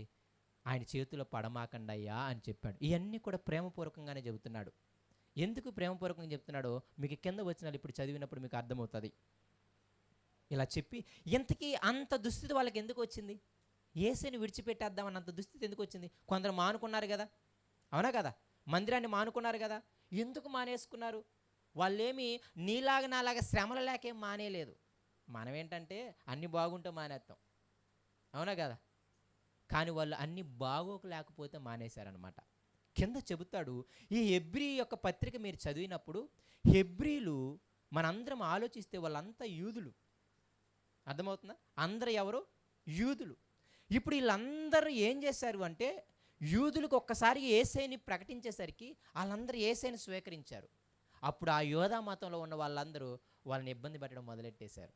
A: ఆయన చేతిలో పడమాకండి అయ్యా అని చెప్పాడు. ఇవన్నీ కూడా ప్రేమపూర్వకంగానే చెబుతున్నాడు. ఎందుకు ప్రేమపూర్వకంగా చెప్తున్నాడో మీకు కింద వచ్చిన ఇప్పుడు చదివినప్పుడు మీకు అర్థమవుతుంది. ఇలా చెప్పి ఇంతకీ అంత దుస్థితి వాళ్ళకి ఎందుకు వచ్చింది? యేసుని విడిచిపెట్టేద్దామని అంత దుస్థితి ఎందుకు వచ్చింది? కొందరు మానుకున్నారు కదా, అవునా కదా, మందిరాన్ని మానుకున్నారు కదా. ఎందుకు మానేసుకున్నారు? వాళ్ళేమి నీలాగా నాలాగా శ్రమలు లేకేం మానేయలేదు. మనం ఏంటంటే అన్నీ బాగుంటే మానేస్తాం, అవునా కదా. కానీ వాళ్ళు అన్నీ బాగోక లేకపోతే మానేశారనమాట. కింద చెబుతాడు, ఈ హెబ్రీ యొక్క పత్రిక మీరు చదివినప్పుడు హెబ్రీలు మనందరం ఆలోచిస్తే వాళ్ళంతా యూదులు. అర్థమవుతుందా? అందరూ ఎవరు? యూదులు. ఇప్పుడు వీళ్ళందరూ ఏం చేశారు అంటే, యూదులకు ఒక్కసారి యేసయ్యని ప్రకటించేసరికి వాళ్ళందరూ యేసయ్యని స్వీకరించారు. అప్పుడు ఆ యోధా మతంలో ఉన్న వాళ్ళందరూ వాళ్ళని ఇబ్బంది పెట్టడం మొదలెట్టేశారు.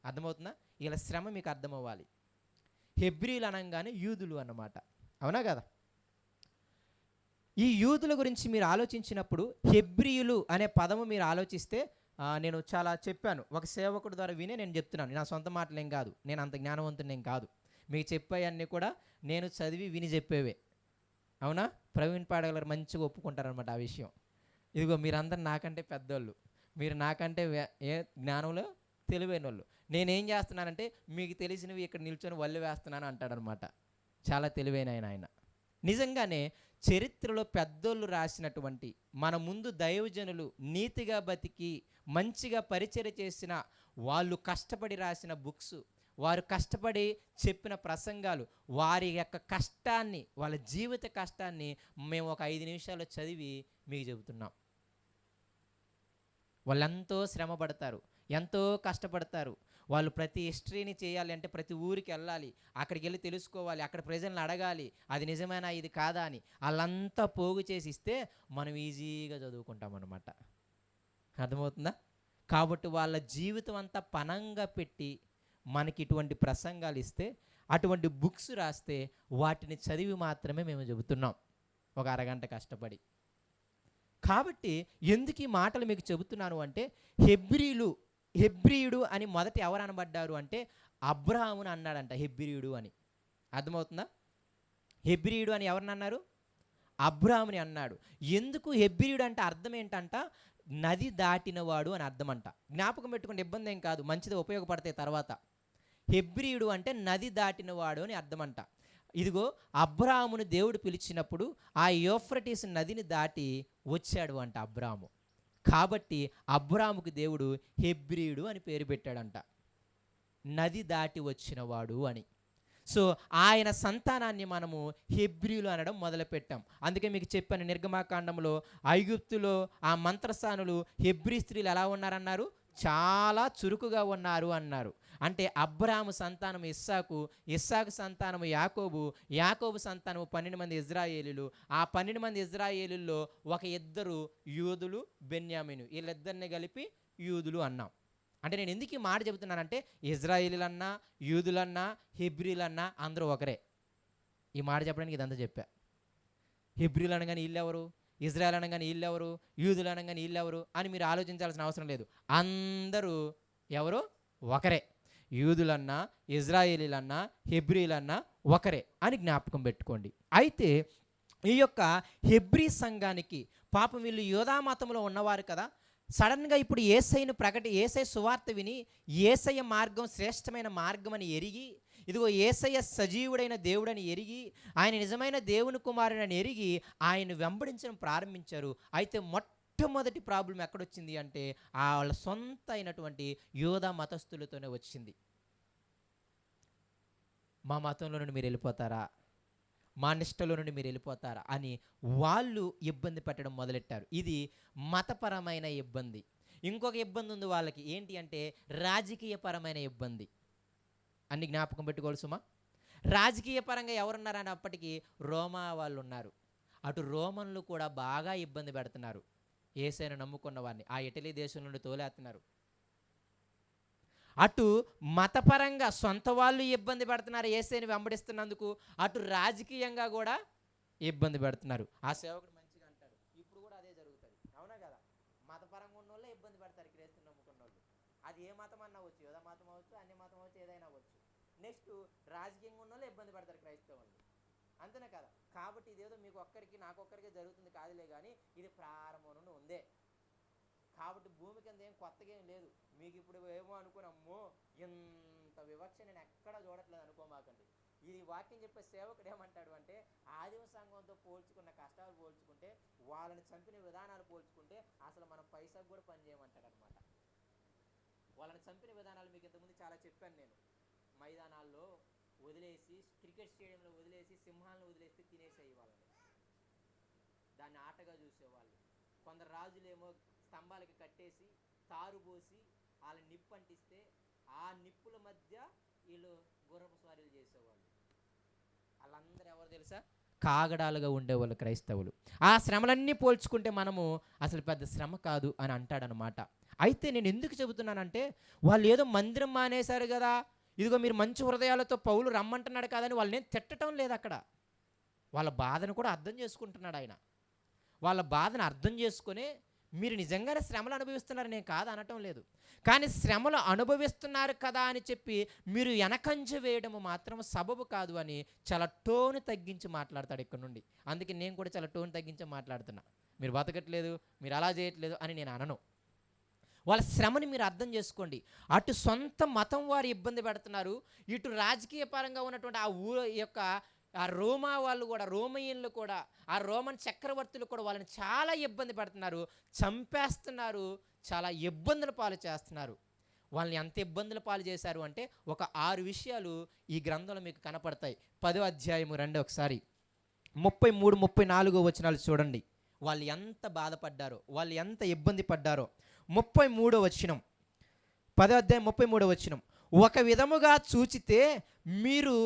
A: అర్థమవుతుందా? వీళ్ళ శ్రమ మీకు అర్థమవ్వాలి. హెబ్రీలు అనగానే యూదులు అన్నమాట, అవునా కదా. ఈ యూదుల గురించి మీరు ఆలోచించినప్పుడు హెబ్రీయులు అనే పదము మీరు ఆలోచిస్తే, నేను చాలా చెప్పాను, ఒక సేవకుడి ద్వారా వినే నేను చెప్తున్నాను. నా సొంత మాటలు ఏం కాదు, నేను అంత జ్ఞానవంతునేం కాదు. మీకు చెప్పేవన్నీ కూడా నేను చదివి విని చెప్పేవే, అవునా. ప్రవీణ్ పాడగలరు మంచిగా ఒప్పుకుంటారనమాట ఆ విషయం. ఇదిగో మీరందరూ నాకంటే పెద్దోళ్ళు, మీరు నాకంటే ఏ జ్ఞానంలో తెలివైన వాళ్ళు. నేనేం చేస్తున్నానంటే మీకు తెలిసినవి ఇక్కడ నిల్చొని వల్లి వేస్తున్నాను అంటాడనమాట. చాలా తెలివైన ఆయన. నిజంగానే చరిత్రలో పెద్దోళ్ళు రాసినటువంటి, మన ముందు దైవజనులు నీతిగా బతికి మంచిగా పరిచర్య చేసిన వాళ్ళు కష్టపడి రాసిన బుక్స్, వారు కష్టపడి చెప్పిన ప్రసంగాలు, వారి యొక్క కష్టాన్ని, వాళ్ళ జీవిత కష్టాన్ని మేము ఒక 5 నిమిషాల్లో చదివి మీకు చెబుతున్నాం. వాళ్ళు ఎంతో శ్రమ పడతారు, ఎంతో కష్టపడతారు. వాళ్ళు ప్రతి హిస్టరీని చేయాలి అంటే ప్రతి ఊరికి వెళ్ళాలి, అక్కడికి వెళ్ళి తెలుసుకోవాలి, అక్కడ ప్రజలను అడగాలి అది నిజమేనా ఇది కాదా అని. వాళ్ళంతా పోగు చేసి ఇస్తే మనం ఈజీగా చదువుకుంటాం అన్నమాట. అర్థమవుతుందా? కాబట్టి వాళ్ళ జీవితం అంతా పణంగా పెట్టి మనకి ఇటువంటి ప్రసంగాలు ఇస్తే, అటువంటి బుక్స్ రాస్తే వాటిని చదివి మాత్రమే మేము చెబుతున్నాం ఒక అరగంట కష్టపడి. కాబట్టి ఎందుకు ఈ మాటలు మీకు చెబుతున్నాను అంటే, హెబ్రీయుడు అని మొదట ఎవరు అనబడ్డారు అంటే అబ్రహాముని అన్నాడంట హెబ్రీయుడు అని. అర్థమవుతుందా? హెబ్రీయుడు అని ఎవరిని అన్నారు? అబ్రహాముని అన్నాడు. ఎందుకు హెబ్రీయుడు అంటే అర్థం ఏంటంట? నది దాటినవాడు అని అర్థం అంట. జ్ఞాపకం పెట్టుకుంటే ఇబ్బంది ఏం కాదు, మంచిది ఉపయోగపడతాయి తర్వాత. హెబ్రీయుడు అంటే నది దాటినవాడు అని అర్థం అంట. ఇదిగో అబ్రాహామును దేవుడు పిలిచినప్పుడు ఆ యూఫ్రటీస్ నదిని దాటి వచ్చాడు అంట అబ్రాహాము. కాబట్టి అబ్రాహాముకు దేవుడు హెబ్రీయుడు అని పేరు పెట్టాడంట, నది దాటి వచ్చినవాడు అని. సో ఆయన సంతానాన్ని మనము హెబ్రీయులు అనడం మొదలుపెట్టాం. అందుకే మీకు చెప్పాను, నిర్గమాకాండంలో ఐగుప్తులో ఆ మంత్రసానులు హెబ్రీ స్త్రీలు ఎలా ఉన్నారన్నారు? చాలా చురుకుగా ఉన్నారు అన్నారు. అంటే అబ్రాహాము సంతానం ఇస్సాకు, ఇస్సాకు సంతానము యాకోబు, యాకోబు సంతానము 12 మంది ఇజ్రాయేలీలు. ఆ 12 మంది ఇజ్రాయేలీల్లో ఒక ఇద్దరు యూదులు, బెన్యామీను, వీళ్ళిద్దరిని కలిపి యూదులు అన్నాం. అంటే నేను ఎందుకు ఈ మాట చెబుతున్నానంటే, ఇజ్రాయేలీలన్నా యూదులన్నా హెబ్రీలన్నా అందరూ ఒకరే. ఈ మాట చెప్పడానికి ఇదంతా చెప్పా. హెబ్రీలు అనగానే వీళ్ళెవరు, ఇజ్రాయెల్ అనగానే వీళ్ళెవరు, యూదులు అనగానే వీళ్ళెవరు అని మీరు ఆలోచించాల్సిన అవసరం లేదు. అందరూ ఎవరు? ఒకరే. యూదులన్నా ఇజ్రాయేలీలన్నా హెబ్రీలన్నా ఒకరే అని జ్ఞాపకం పెట్టుకోండి. అయితే ఈ యొక్క హెబ్రీ సంఘానికి పాపం వీళ్ళు యోధా మతంలో ఉన్నవారు కదా, సడన్గా ఇప్పుడు యేసయ్యను యేసయ్య సువార్త విని యేసయ్య మార్గం శ్రేష్టమైన మార్గం అని ఎరిగి, ఇదిగో యేసయ్య సజీవుడైన దేవుడని ఎరిగి, ఆయన నిజమైన దేవుని కుమారుడని ఎరిగి ఆయన వెంబడించడం ప్రారంభించారు. అయితే మొట్టమొదటి ప్రాబ్లం ఎక్కడొచ్చింది అంటే వాళ్ళ సొంత అయినటువంటి యోధా మతస్థులతోనే వచ్చింది. మా మతంలో నుండి మీరు వెళ్ళిపోతారా, మా నిష్టలో నుండి మీరు వెళ్ళిపోతారా అని వాళ్ళు ఇబ్బంది పెట్టడం మొదలెట్టారు. ఇది మతపరమైన ఇబ్బంది. ఇంకొక ఇబ్బంది ఉంది వాళ్ళకి, ఏంటి అంటే రాజకీయపరమైన ఇబ్బంది. అన్ని జ్ఞాపకం పెట్టుకోవాలి సుమా. రాజకీయ పరంగా ఎవరున్నారని అప్పటికి రోమా వాళ్ళు ఉన్నారు. అటు రోమన్లు కూడా బాగా ఇబ్బంది పెడుతున్నారు యేసయ్యను నమ్ముకున్న వారిని, ఆ ఇటలీ దేశం నుండి తోలేస్తున్నారు. అటు మతపరంగా సొంత వాళ్ళు ఇబ్బంది పెడుతున్నారు యేసయ్యను వెంబడిస్తున్నందుకు, అటు రాజకీయంగా కూడా ఇబ్బంది పెడుతున్నారు. ఆ సేవకుడు మంచిగా అంటాడు, ఇప్పుడు కూడా అదే జరుగుతుంది, అవునా కదా? మతపరంగా ఉన్న వాళ్ళే ఇబ్బంది పెడతారు క్రీస్తుని నమ్ముకున్న వాళ్ళు. అది ఏ మతం అన్నా అవ్వచ్చు, యోధ మతం అవ్వచ్చు, అన్ని మతం అవ్వచ్చు, ఏదైనా అవ్వచ్చు. నెక్స్ట్ రాజకీయంగా ఉన్న వాళ్ళే ఇబ్బంది పెడతారు క్రైస్తవులు, అంతేనే కదా? కాబట్టి ఇదేదో మీకు ఒక్కరికి నాకొక్కరికే జరుగుతుంది కాదులే, కానీ ఇది ప్రారంభం నుండి ఉందే. కాబట్టి భూమి కింద ఏం కొత్తగా ఏం లేదు. మీకు ఇప్పుడు ఏమో అనుకున్నామ్మో ఇంత వివక్ష నేను ఎక్కడా చూడట్లేదు అనుకోమాకండి. ఇది వాక్యం చెప్పే సేవకుడు ఏమంటాడు అంటే, ఆదిమ సంఘంతో పోల్చుకున్న కష్టాలు పోల్చుకుంటే, వాళ్ళని చంపిన విధానాలు పోల్చుకుంటే అసలు మనం పైసాకు కూడా పని చేయమంటాడు అనమాట. వాళ్ళని చంపిన విధానాలు మీకు ఇంతకుముందు చాలా చెప్పాను నేను. మైదానాల్లో వదిలేసి, క్రికెట్ స్టేడియంలో వదిలేసి, సింహాలను వదిలేస్తే తినేసేయి వాళ్ళని, దాన్ని ఆటగా చూసేవాళ్ళు. కొందరు రాజులేమో స్తంభాలకి కట్టేసి తారు పోసి వాళ్ళ నిప్పు అంటిస్తే ఆ నిప్పుల మధ్య వీళ్ళు గుర్రపు స్వారీలు చేసేవాళ్ళు. వాళ్ళందరూ ఎవరు తెలుసా? కాగడాలుగా ఉండేవాళ్ళు క్రైస్తవులు. ఆ శ్రమలన్నీ పోల్చుకుంటే మనము అసలు పెద్ద శ్రమ కాదు అని అంటాడనమాట. అయితే నేను ఎందుకు చెబుతున్నానంటే, వాళ్ళు ఏదో మందిరం మానేశారు కదా, ఇదిగో మీరు మంచి హృదయాలతో పౌలు రమ్మంటున్నాడు కాదని వాళ్ళని తిట్టడం లేదు. అక్కడ వాళ్ళ బాధను కూడా అర్థం చేసుకుంటున్నాడు ఆయన. వాళ్ళ బాధను అర్థం చేసుకుని మీరు నిజంగానే శ్రమలు అనుభవిస్తున్నారు, నేను కాదు అనటం లేదు. కానీ శ్రమలు అనుభవిస్తున్నారు కదా అని చెప్పి మీరు వెనకంజ వేయడము మాత్రం సబబు కాదు అని చాలా టోన్ తగ్గించి మాట్లాడతాడు ఇక్కడ నుండి. అందుకే నేను కూడా చాలా టోన్ తగ్గించి మాట్లాడుతున్నా. మీరు బతకట్లేదు, మీరు అలా చేయట్లేదు అని నేను అనను. వాళ్ళ శ్రమని మీరు అర్థం చేసుకోండి. అటు సొంత మతం వారు ఇబ్బంది పెడుతున్నారు, ఇటు రాజకీయ పరంగా ఉన్నటువంటి ఆ ఊరు యొక్క ఆ రోమా వాళ్ళు కూడా, రోమీయులు కూడా, ఆ రోమన్ చక్రవర్తులు కూడా వాళ్ళని చాలా ఇబ్బంది పెడుతున్నారు, చంపేస్తున్నారు, చాలా ఇబ్బందుల పాలు చేస్తున్నారు. వాళ్ళని ఎంత ఇబ్బందుల పాలు చేశారు అంటే ఒక 6 విషయాలు ఈ గ్రంథంలో మీకు కనపడతాయి. 10వ అధ్యాయము రండి ఒకసారి, 33, 34 వచనాలు చూడండి. వాళ్ళు ఎంత బాధపడ్డారో, వాళ్ళు ఎంత ఇబ్బంది పడ్డారో. 33వ వచనం, 10వ అధ్యాయం 33వ వచనం. ఒక విధముగా చూచితే మీరు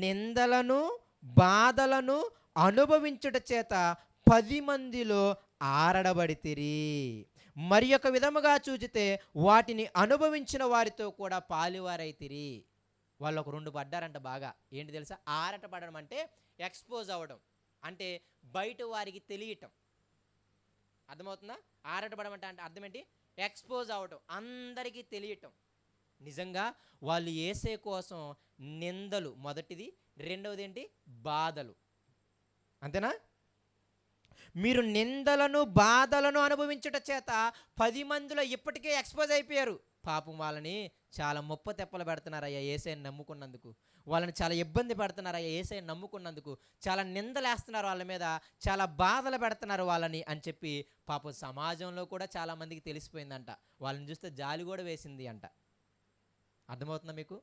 A: నిందలను బాధలను అనుభవించుట చేత 10 మందిలో ఆరడబడితిరి. మరి ఒక విధముగా చూచితే వాటిని అనుభవించిన వారితో కూడా పాలువారైతిరి. వాళ్ళు ఒక 2 పడ్డారంట బాగా. ఏంటి తెలుసా? ఆరట పడడం అంటే ఎక్స్పోజ్ అవ్వడం, అంటే బయట వారికి తెలియటం. అర్థమవుతుందా? ఆరట పడడం అంటే అర్థం ఏంటి? ఎక్స్పోజ్ అవ్వటం, అందరికీ తెలియటం. నిజంగా వాళ్ళు యేసే కోసం నిందలు మొదటిది, రెండవది ఏంటి? బాధలు. అంతేనా? మీరు నిందలను బాధలను అనుభవించుట చేత 10 మందిలో ఇప్పటికే ఎక్స్పోజ్ అయిపోయారు. పాపం వాళ్ళని చాలా ముప్ప తెప్పలు పెడుతున్నారయ్యా యేసయ్యని నమ్ముకున్నందుకు. వాళ్ళని చాలా ఇబ్బంది పెడుతున్నారయ్యా యేసయ్యని నమ్ముకున్నందుకు. చాలా నిందలేస్తున్నారు వాళ్ళ మీద, చాలా బాధలు పెడుతున్నారు వాళ్ళని అని చెప్పి పాపం సమాజంలో కూడా చాలామందికి తెలిసిపోయిందంట. వాళ్ళని చూస్తే జాలి కూడా వేసింది అంట. అర్థమవుతుందా మీకు?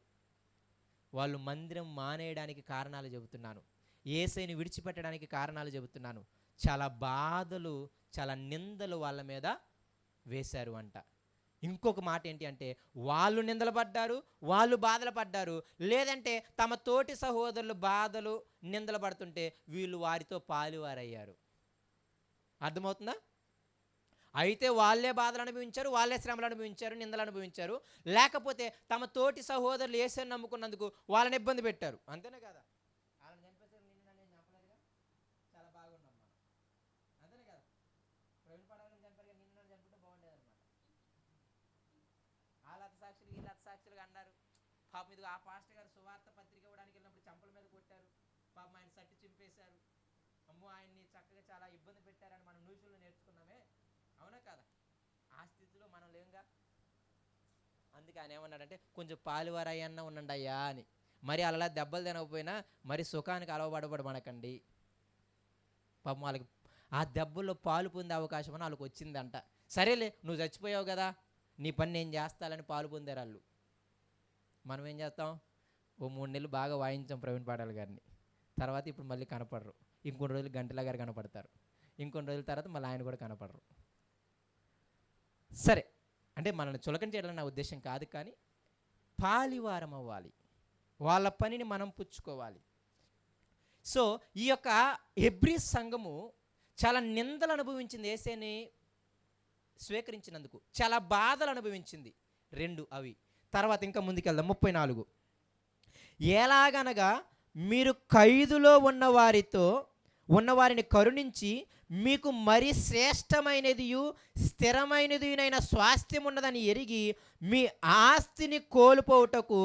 A: వాళ్ళు మందిరం మానేయడానికి కారణాలు చెబుతున్నాను, యేసయ్యని విడిచిపెట్టడానికి కారణాలు చెబుతున్నాను. చాలా బాధలు, చాలా నిందలు వాళ్ళ మీద వేశారు అంట. ఇంకొక మాట ఏంటి అంటే, వాళ్ళు నిందలు పడ్డారు, వాళ్ళు బాధలు పడ్డారు. లేదంటే తమ తోటి సహోదరులు బాధలు నిందలు పడుతుంటే వీళ్ళు వారితో పాలువారయ్యారు. అర్థమవుతుందా? అయితే వాళ్ళే బాధలు అనుభవించారు, వాళ్ళే శ్రమలు అనుభవించారు, నిందలు అనుభవించారు. లేకపోతే తమ తోటి సహోదరులు యేసుని నమ్ముకున్నందుకు వాళ్ళని ఇబ్బంది పెట్టారు. అంతేనే కదా? వాళ్ళని చంపేశారు, నిన్ను నేను చంపలేదుగా, చాలా బాగున్నాం మనం. అంతేనే కదా? ప్రవీణ్ పడాలని చంపారు, నిన్ను నన్ను చంపుకుంటే బాగుండేది అనమాట. వాళ్ళ సాక్షులు వీళ్ళ సాక్షులుగా అన్నారు. పాపం ఇది ఆ పాస్టర్ గారు సువార్త పత్రిక ఇవ్వడానికి వెళ్ళినప్పుడు చంపల మీద కొట్టారు. పాపం ఆయన సట్టు చింపేశారు. అమ్మో ఆయన్ని చక్కగా చాలా ఇబ్బంది పెట్టారని మనం న్యూస్లో నేర్చుకున్నామే. అవునా కదా? ఆ స్థితిలో మనం లేవుగా. అందుకే ఆయన ఏమన్నాడంటే, కొంచెం పాలువారయ్యన్నా ఉండండి అయ్యా అని. మరి అలా దెబ్బలు తినకపోయినా మరి సుఖానికి అలవబడబడమనకండి. పాపం వాళ్ళకి ఆ దెబ్బల్లో పాలు పొందే అవకాశం అని వాళ్ళకి వచ్చిందంట. సరేలే నువ్వు చచ్చిపోయావు కదా, నీ పని నేను చేస్తానని పాలు పొందారు వాళ్ళు. మనం ఏం చేస్తాం? ఓ 3 నెలలు బాగా వాయించాం ప్రవీణ్ పాడాల గారిని, తర్వాత ఇప్పుడు మళ్ళీ కనపడరు. ఇంకొన్ని రోజులు గంటల గారు కనపడతారు, ఇంకొన్ని రోజుల తర్వాత మళ్ళీ ఆయన కూడా కనపడరు. సరే, అంటే మనల్ని చులకన చేయడం నా ఉద్దేశం కాదు, కానీ పాలివారం అవ్వాలి, వాళ్ళ పనిని మనం పుచ్చుకోవాలి. సో ఈ యొక్క హెబ్రీ సంఘము చాలా నిందలు అనుభవించింది యేసుని స్వీకరించినందుకు, చాలా బాధలు అనుభవించింది. 2 అవి. తర్వాత ఇంకా ముందుకెళ్దాం. 34. ఎలాగనగా మీరు ఖైదులో ఉన్నవారిని కరుణించి మీకు మరి శ్రేష్టమైనదియు స్థిరమైనదినైన స్వాస్థ్యం ఉన్నదని ఎరిగి మీ ఆస్తిని కోల్పోవుటకు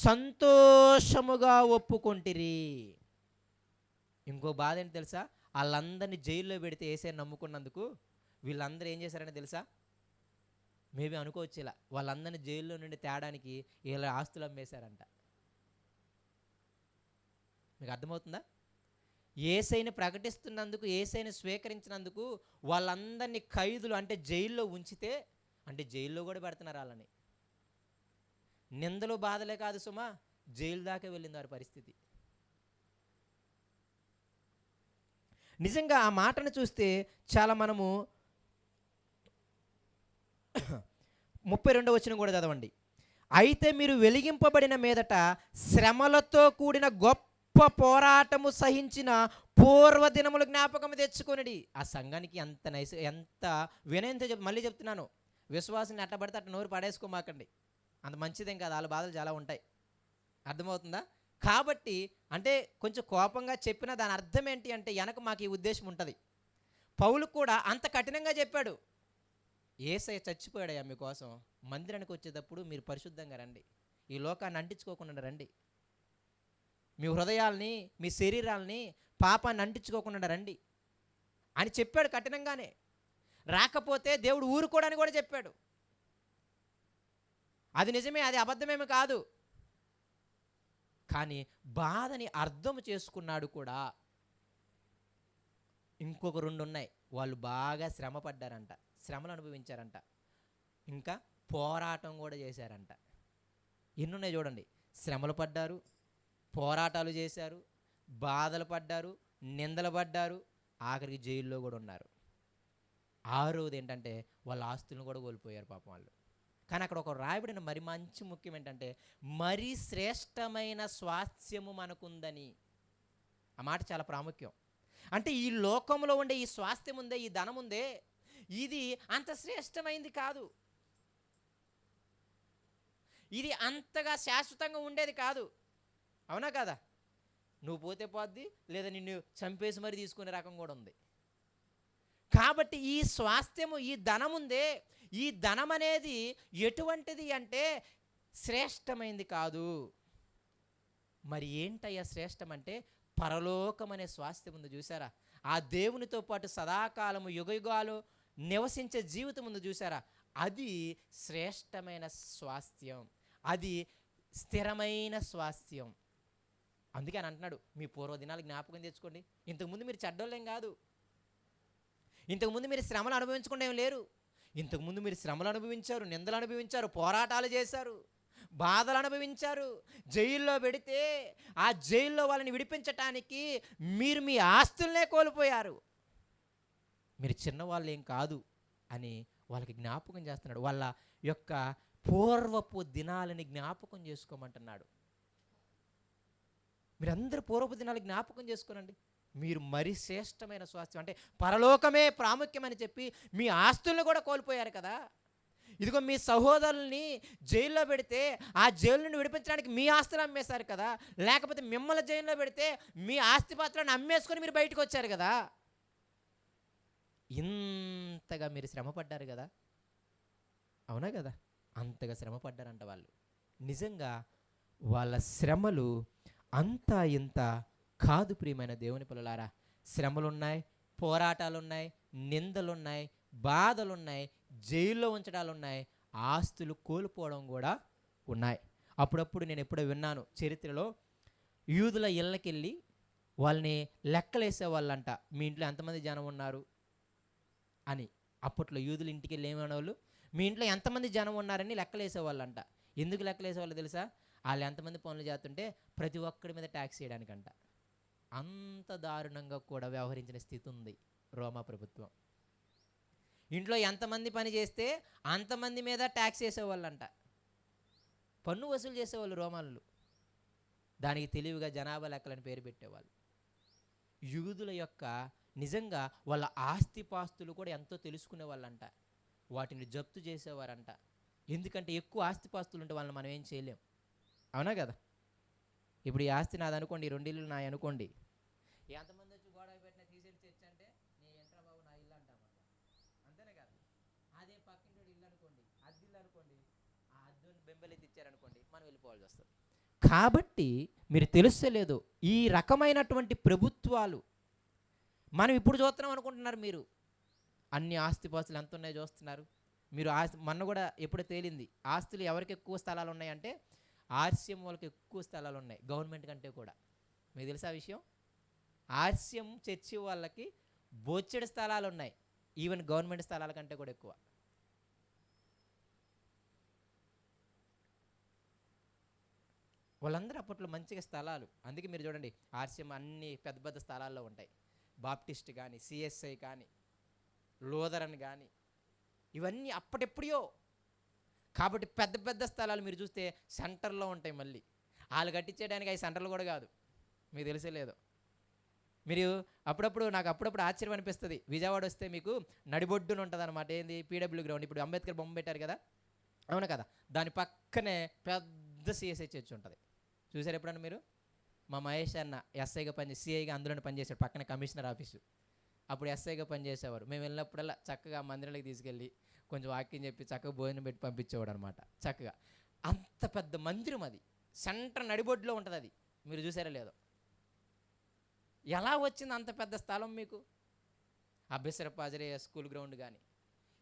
A: సంతోషముగా ఒప్పుకొంటిరి. ఇంకో బాధ ఏంటి తెలుసా? వాళ్ళందరినీ జైల్లో పెడితే యేసయ్యని నమ్ముకున్నందుకు వీళ్ళందరూ ఏం చేశారని తెలుసా? మేబీ అనుకోవచ్చు ఇలా, వాళ్ళందరినీ జైల్లో నుండి తేడానికి వీళ్ళ ఆస్తులు అమ్మేశారంట. మీకు అర్థమవుతుందా? యేసయ్యని ప్రకటిస్తున్నందుకు, యేసయ్యని స్వీకరించినందుకు వాళ్ళందరినీ ఖైదులు అంటే జైల్లో ఉంచితే, అంటే జైల్లో కూడా పెడుతున్నారు వాళ్ళని. నిందలు బాధలే కాదు సుమా, జైలు దాకా వెళ్ళింది వారి పరిస్థితి. నిజంగా ఆ మాటను చూస్తే చాలా మనము 32వ వచనం కూడా చదవండి. అయితే మీరు వెలిగింపబడిన మీదట శ్రమలతో కూడిన గొప్ప పోరాటము సహించిన పూర్వదినములు జ్ఞాపకము తెచ్చుకొనిడి. ఆ సంఘానికి ఎంత వినయంతో మళ్ళీ చెప్తున్నాను, విశ్వాసాన్ని ఎట్టబడితే అట్ట నోరు పడేసుకోమాకండి. అంత మంచిదేం కాదు, వాళ్ళ బాధలు చాలా ఉంటాయి. అర్థమవుతుందా? కాబట్టి అంటే కొంచెం కోపంగా చెప్పిన దాని అర్థం ఏంటి అంటే, వెనక మాకు ఈ ఉద్దేశం ఉంటుంది. పౌలు కూడా అంత కఠినంగా చెప్పాడు. యేసయ్య చచ్చిపోయాడయ్యా మీకోసం, మందిరానికి వచ్చేటప్పుడు మీరు పరిశుద్ధంగా రండి, ఈ లోకాన్ని అంటించుకోకుండా రండి, మీ హృదయాల్ని మీ శరీరాల్ని పాపాన్ని అంటించుకోకుండా రండి అని చెప్పాడు కఠినంగానే. రాకపోతే దేవుడు ఊరుకోడని కూడా చెప్పాడు. అది నిజమే, అది అబద్ధమేమి కాదు. కానీ బాధని అర్థం చేసుకున్నాడు కూడా. ఇంకొక 2 ఉన్నాయి. వాళ్ళు బాగా శ్రమ పడ్డారంట, శ్రమలు అనుభవించారంట, ఇంకా పోరాటం కూడా చేశారంట. ఎన్నున్నాయి చూడండి. శ్రమలు పడ్డారు, పోరాటాలు చేశారు, బాధలు పడ్డారు, నిందలు పడ్డారు, ఆఖరికి జైల్లో కూడా ఉన్నారు. 6వది ఏంటంటే వాళ్ళ ఆస్తులను కూడా కోల్పోయారు పాపం వాళ్ళు. కానీ అక్కడ ఒక రాయబడిన మరి మంచి ముఖ్యం ఏంటంటే, మరి శ్రేష్టమైన స్వాస్థ్యము మనకుందని. ఆ మాట చాలా ప్రాముఖ్యం. అంటే ఈ లోకంలో ఉండే ఈ స్వాస్థ్యం ఉందే, ఈ ధనం ఉందే, ఇది అంత శ్రేష్టమైంది కాదు. ఇది అంతగా శాశ్వతంగా ఉండేది కాదు. అవునా కదా? నువ్వు పోతే పోద్ది, లేదా నిన్ను చంపేసి మరి తీసుకునే రకం కూడా ఉంది. కాబట్టి ఈ స్వాస్థ్యము, ఈ ధనం ఉందే, ఈ ధనం అనేది ఎటువంటిది అంటే శ్రేష్టమైంది కాదు. మరి ఏంటయ్యా శ్రేష్టం అంటే, పరలోకం అనే స్వాస్థ్యం ఉంది చూసారా? ఆ దేవునితో పాటు సదాకాలము యుగయుగాలు నివసించే జీవితం ఉంది చూసారా? అది శ్రేష్టమైన స్వాస్థ్యం, అది స్థిరమైన స్వాస్థ్యం. అందుకే అని అంటున్నాడు, మీ పూర్వదినాలు జ్ఞాపకం తెచ్చుకోండి. ఇంతకుముందు మీరు చెడ్డోళ్ళేం కాదు. ఇంతకుముందు మీరు శ్రమలు అనుభవించకుండా ఏం లేరు. ఇంతకుముందు మీరు శ్రమలు అనుభవించారు, నిందలు అనుభవించారు, పోరాటాలు చేశారు, బాధలు అనుభవించారు. జైల్లో పెడితే ఆ జైల్లో వాళ్ళని విడిపించటానికి మీరు మీ ఆస్తులనే కోల్పోయారు. మీరు చిన్నవాళ్ళు ఏం కాదు అని వాళ్ళకి జ్ఞాపకం చేస్తున్నాడు. వాళ్ళ యొక్క పూర్వపు దినాలని జ్ఞాపకం చేసుకోమంటున్నాడు. మీరందరూ పూర్వపు దినాలు జ్ఞాపకం చేసుకోనండి. మీరు మరి శ్రేష్టమైన స్వాస్థ్యం అంటే పరలోకమే ప్రాముఖ్యమని చెప్పి మీ ఆస్తులను కూడా కోల్పోయారు కదా. ఇదిగో మీ సహోదరుల్ని జైల్లో పెడితే ఆ జైలు నుండి విడిపించడానికి మీ ఆస్తులు అమ్మేశారు కదా. లేకపోతే మిమ్మల్ని జైల్లో పెడితే మీ ఆస్తిపాత్రలను అమ్మేసుకొని మీరు బయటకు వచ్చారు కదా. ఇంతగా మీరు శ్రమపడ్డారు కదా. అవునా కదా? అంతగా శ్రమపడ్డారంట వాళ్ళు. నిజంగా వాళ్ళ శ్రమలు అంతా ఇంత కాదు ప్రియమైన దేవుని పిల్లలారా. శ్రమలున్నాయి, పోరాటాలున్నాయి, నిందలున్నాయి, బాధలున్నాయి, జైల్లో ఉంచడాలున్నాయి, ఆస్తులు కోల్పోవడం కూడా ఉన్నాయి. అప్పుడప్పుడు నేను ఎప్పుడో విన్నాను, చరిత్రలో యూదుల ఇళ్ళకి వెళ్ళి వాళ్ళని లెక్కలేసేవాళ్ళంట, మీ ఇంట్లో ఎంతమంది జనం ఉన్నారు అని. అప్పట్లో యూదుల ఇంటికి వెళ్ళి ఏమనేవాళ్ళు, మీ ఇంట్లో ఎంతమంది జనం ఉన్నారని లెక్కలేసేవాళ్ళంట. ఎందుకు లెక్కలేసేవాళ్ళు తెలుసా? వాళ్ళు ఎంతమంది పనులు చేస్తుంటే ప్రతి ఒక్కడి మీద ట్యాక్స్ చేయడానికంట. అంత దారుణంగా కూడా వ్యవహరించిన స్థితి ఉంది రోమా ప్రభుత్వం. ఇంట్లో ఎంతమంది పని చేస్తే అంతమంది మీద ట్యాక్స్ చేసేవాళ్ళంట. పన్ను వసూలు చేసేవాళ్ళు రోమాలు. దానికి తెలివిగా జనాభా లెక్కలని పేరు పెట్టేవాళ్ళు. యూదుల యొక్క నిజంగా వాళ్ళ ఆస్తిపాస్తులు కూడా ఎంతో తెలుసుకునే వాళ్ళంట. వాటిని జప్తు చేసేవారంట. ఎందుకంటే ఎక్కువ ఆస్తిపాస్తులు ఉంటే వాళ్ళని మనం ఏం చేయలేం. అవునా కదా? ఇప్పుడు ఈ ఆస్తి నాది అనుకోండి, 2 ఇల్లు నాయి అనుకోండి, ఎంతమంది వచ్చి గొడవ పెట్టినా తీసేసి తెచ్చంటే నీ ఎంట్రా బాబు నా ఇల్లు అంటామట. అంతేనే కదా? అదే పక్కింటి ఇల్లు అనుకోండి, అద్దిల్లు అనుకోండి, ఆ అద్దుని బెంబెలెత్తి ఇచ్చారనుకోండి, మనం వెళ్ళిపోవాల్సి వస్తుంది. కాబట్టి మీరు తెలుస్తలేదు, ఈ రకమైనటువంటి ప్రభుత్వాలు మనం ఇప్పుడు చూస్తున్నాం అనుకుంటున్నారు. మీరు అన్ని ఆస్తిపాస్తులు ఎంత ఉన్నాయో చూస్తున్నారు. మీరు మొన్న కూడా ఎప్పుడు తేలింది, ఆస్తులు ఎవరికి ఎక్కువ స్థలాలు ఉన్నాయంటే ఆర్సీఎం వాళ్ళకి ఎక్కువ స్థలాలు ఉన్నాయి గవర్నమెంట్ కంటే కూడా. మీకు తెలుసా ఆ విషయం? ఆర్సీఎం చర్చి వాళ్ళకి బొచ్చెడు స్థలాలు ఉన్నాయి, ఈవెన్ గవర్నమెంట్ స్థలాల కంటే కూడా ఎక్కువ. వాళ్ళందరూ అప్పట్లో మంచిగా స్థలాలు. అందుకే మీరు చూడండి, ఆర్సీఎం అన్ని పెద్ద పెద్ద స్థలాల్లో ఉంటాయి. బాప్టిస్ట్ కానీ, సిఎస్ఐ కానీ, లూథరన్ కానీ, ఇవన్నీ అప్పటెప్పుడో. కాబట్టి పెద్ద పెద్ద స్థలాలు మీరు చూస్తే సెంటర్లో ఉంటాయి. మళ్ళీ వాళ్ళు కట్టించేయడానికి అవి సెంటర్లు కూడా కాదు. మీకు తెలిసే లేదు. మీరు నాకు అప్పుడప్పుడు ఆశ్చర్యం అనిపిస్తుంది. విజయవాడ వస్తే మీకు నడిబొడ్డున ఉంటుంది అనమాట. ఏంది? PW ground. ఇప్పుడు అంబేద్కర్ బొమ్మ పెట్టారు కదా, అవును కదా? దాని పక్కనే పెద్ద సిఎస్ఐ చర్చ్ ఉంటుంది. చూసారు ఎప్పుడన్నా మీరు? మా మహేష్ అన్న ఎస్ఐగా సిఐగా అందులోనే పనిచేశాడు, పక్కన కమిషనర్ ఆఫీసు. అప్పుడు ఎస్ఐగా పనిచేసేవారు. మేము వెళ్ళినప్పుడల్లా చక్కగా మందిరానికి తీసుకెళ్ళి కొంచెం వాక్యం చెప్పి చక్కగా భోజనం పెట్టి పంపించేవాడు అనమాట. చక్కగా అంత పెద్ద మందిరం, అది సెంటర్ నడిబొడ్డులో ఉంటుంది. అది మీరు చూసారా లేదో? ఎలా వచ్చింది అంత పెద్ద స్థలం మీకు? ఆ బిషప్ హాజరయ్య స్కూల్ గ్రౌండ్ కానీ,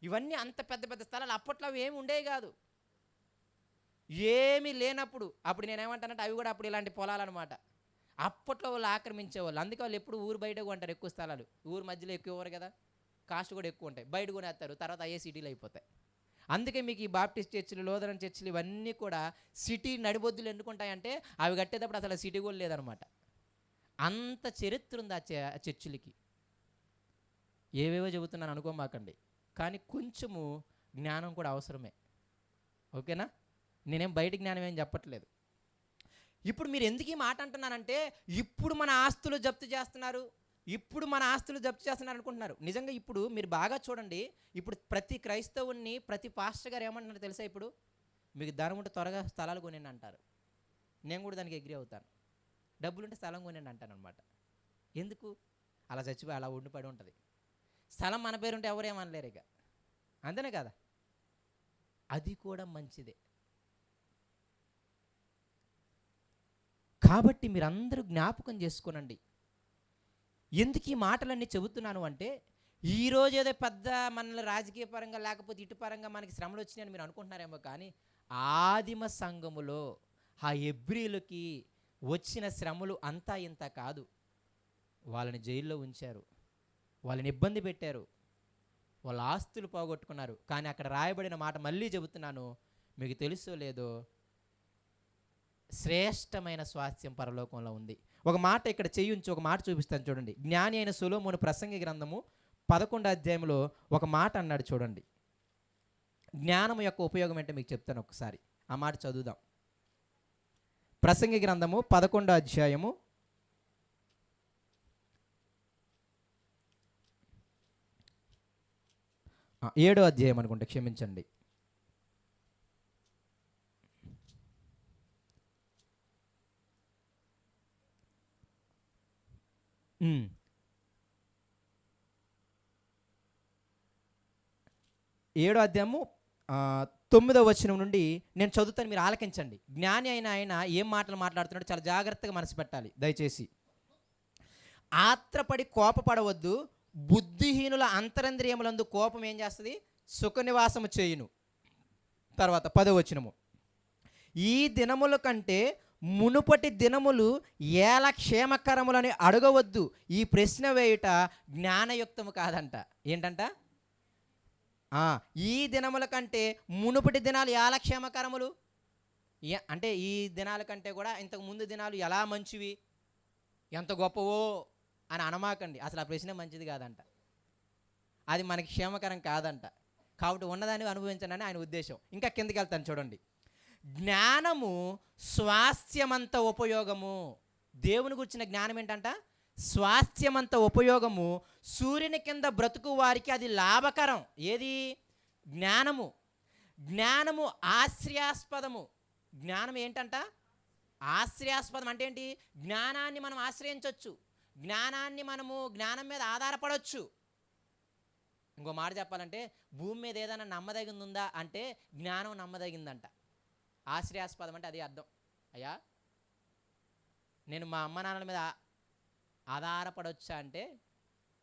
A: ఇవన్నీ అంత పెద్ద పెద్ద స్థలాలు. అప్పట్లో అవి ఏమి ఉండేవి కాదు, ఏమీ లేనప్పుడు. అప్పుడు నేనేమంటానంటే అవి కూడా అప్పుడు ఇలాంటి పొలాలు అనమాట. అప్పట్లో వాళ్ళు ఆక్రమించేవాళ్ళు. అందుకే వాళ్ళు ఎప్పుడు ఊరు బయట కొంటారు ఎక్కువ స్థలాలు. ఊరు మధ్యలో ఎక్కువ ఇవ్వరు కదా, కాస్ట్ కూడా ఎక్కువ ఉంటాయి. బయట కొనేస్తారు, తర్వాత అయ్యే సిటీలు అయిపోతాయి. అందుకే మీకు ఈ బాప్టిస్ట్ చర్చిలు, లూథరన్ చర్చిలు ఇవన్నీ కూడా సిటీ నడిబొద్దులు ఎందుకుంటాయంటే అవి కట్టేటప్పుడు అసలు సిటీ కూడా లేదనమాట. అంత చరిత్ర ఉంది ఆ చర్చిలకి. ఏవేవో చెబుతున్నాను అనుకోమాకండి, కానీ కొంచెము జ్ఞానం కూడా అవసరమే. ఓకేనా? నేనేం బయట జ్ఞానం ఏం చెప్పట్లేదు. ఇప్పుడు మీరు ఎందుకు ఈ మాట అంటున్నానంటే, ఇప్పుడు మన ఆస్తులు జప్తు చేస్తున్నారు, ఇప్పుడు మన ఆస్తులు జప్తు చేస్తున్నారు అనుకుంటున్నారు. నిజంగా ఇప్పుడు మీరు బాగా చూడండి, ఇప్పుడు ప్రతి క్రైస్తవుని ప్రతి పాస్టర్ గారు ఏమంటున్నారు తెలుసా? ఇప్పుడు మీకు ధనం ఉంటే త్వరగా స్థలాలు కొనండి అంటారు. నేను కూడా దానికి అగ్రీ అవుతాను. డబ్బులుంటే స్థలం కొనండి అంటాను అనమాట. ఎందుకు? అలా చచ్చిపోయి అలా ఉండిపడి ఉంటుంది. స్థలం మన పేరుంటే ఎవరేమనలేరు ఇక, అంతేనే కదా? అది కూడా మంచిదే. కాబట్టి మీరందరూ జ్ఞాపకం చేసుకోనండి. ఎందుకు ఈ మాటలన్నీ చెబుతున్నాను అంటే, ఈరోజు ఏదో పెద్ద మనల్ని రాజకీయ పరంగా లేకపోతే ఇటు పరంగా మనకి శ్రమలు వచ్చినాయని మీరు అనుకుంటున్నారేమో, కానీ ఆదిమ సంఘములో ఆ హెబ్రీలకి వచ్చిన శ్రమలు అంతా ఇంత కాదు. వాళ్ళని జైల్లో ఉంచారు, వాళ్ళని ఇబ్బంది పెట్టారు, వాళ్ళ ఆస్తులు పోగొట్టుకున్నారు. కానీ అక్కడ రాయబడిన మాట మళ్ళీ చెబుతున్నాను, మీకు తెలుసో లేదో, శ్రేష్టమైన స్వాస్థ్యం పరలోకంలో ఉంది. ఒక మాట ఇక్కడ చేయించి ఒక మాట చూపిస్తాను చూడండి. జ్ఞాని అయిన సొలొమోను ప్రసంగి గ్రంథము 11వ అధ్యాయంలో ఒక మాట అన్నాడు చూడండి. జ్ఞానం యొక్క ఉపయోగం ఏంటో మీకు చెప్తాను ఒకసారి. ఆ మాట చదువుదాం. ప్రసంగి గ్రంథము 11వ అధ్యాయము 7వ అధ్యాయం అనుకుంటే, క్షమించండి. ఏడో అధ్యాయము 9వ వచనం నుండి నేను చదువుతాను, మీరు ఆలకించండి. జ్ఞాని అయిన ఆయన ఏం మాటలు మాట్లాడుతున్నాడో చాలా జాగ్రత్తగా మనసు పెట్టాలి దయచేసి. ఆత్రపడి కోపపడవద్దు, బుద్ధిహీనుల అంతరంద్రియములందు కోపం ఏం చేస్తుంది? సుఖ నివాసము చేయును. తర్వాత 10వ వచనము, ఈ దినముల కంటే మునుపటి దినములు ఏల క్షేమకరములని అడగవద్దు, ఈ ప్రశ్న వేయుట జ్ఞానయుక్తము కాదంట. ఏంటంట? ఈ దినముల కంటే మునుపటి దినాలు ఎలా క్షేమకరములు అంటే, ఈ దినాల కంటే కూడా ఇంతకు ముందు దినాలు ఎలా మంచివి, ఎంత గొప్పవో అని అనమాకండి. అసలు ఆ ప్రశ్న మంచిది కాదంట, అది మనకి క్షేమకరం కాదంట. కాబట్టి ఉన్నదాన్ని అనుభవించనని ఆయన ఉద్దేశం. ఇంకా కిందకి వెళ్తాను చూడండి. జ్ఞానము స్వాస్థ్యమంత ఉపయోగము. దేవుని గురించిన జ్ఞానం ఏంటంట? స్వాస్థ్యమంత ఉపయోగము. సూర్యుని కింద బ్రతుకు వారికి అది లాభకరం. ఏది? జ్ఞానము. జ్ఞానము ఆశ్రయాస్పదము. జ్ఞానం ఏంటంట? ఆశ్రయాస్పదం అంటే ఏంటి? జ్ఞానాన్ని మనం ఆశ్రయించవచ్చు, జ్ఞానాన్ని మనము జ్ఞానం మీద ఆధారపడవచ్చు. ఇంకో మాట చెప్పాలంటే, భూమి మీద ఏదైనా నమ్మదగింది ఉందా అంటే జ్ఞానం నమ్మదగిందంట. ఆశ్రయాస్పదం అంటే అది అర్థం. అయ్యా, నేను మా అమ్మ నాన్నల మీద ఆధారపడవచ్చా అంటే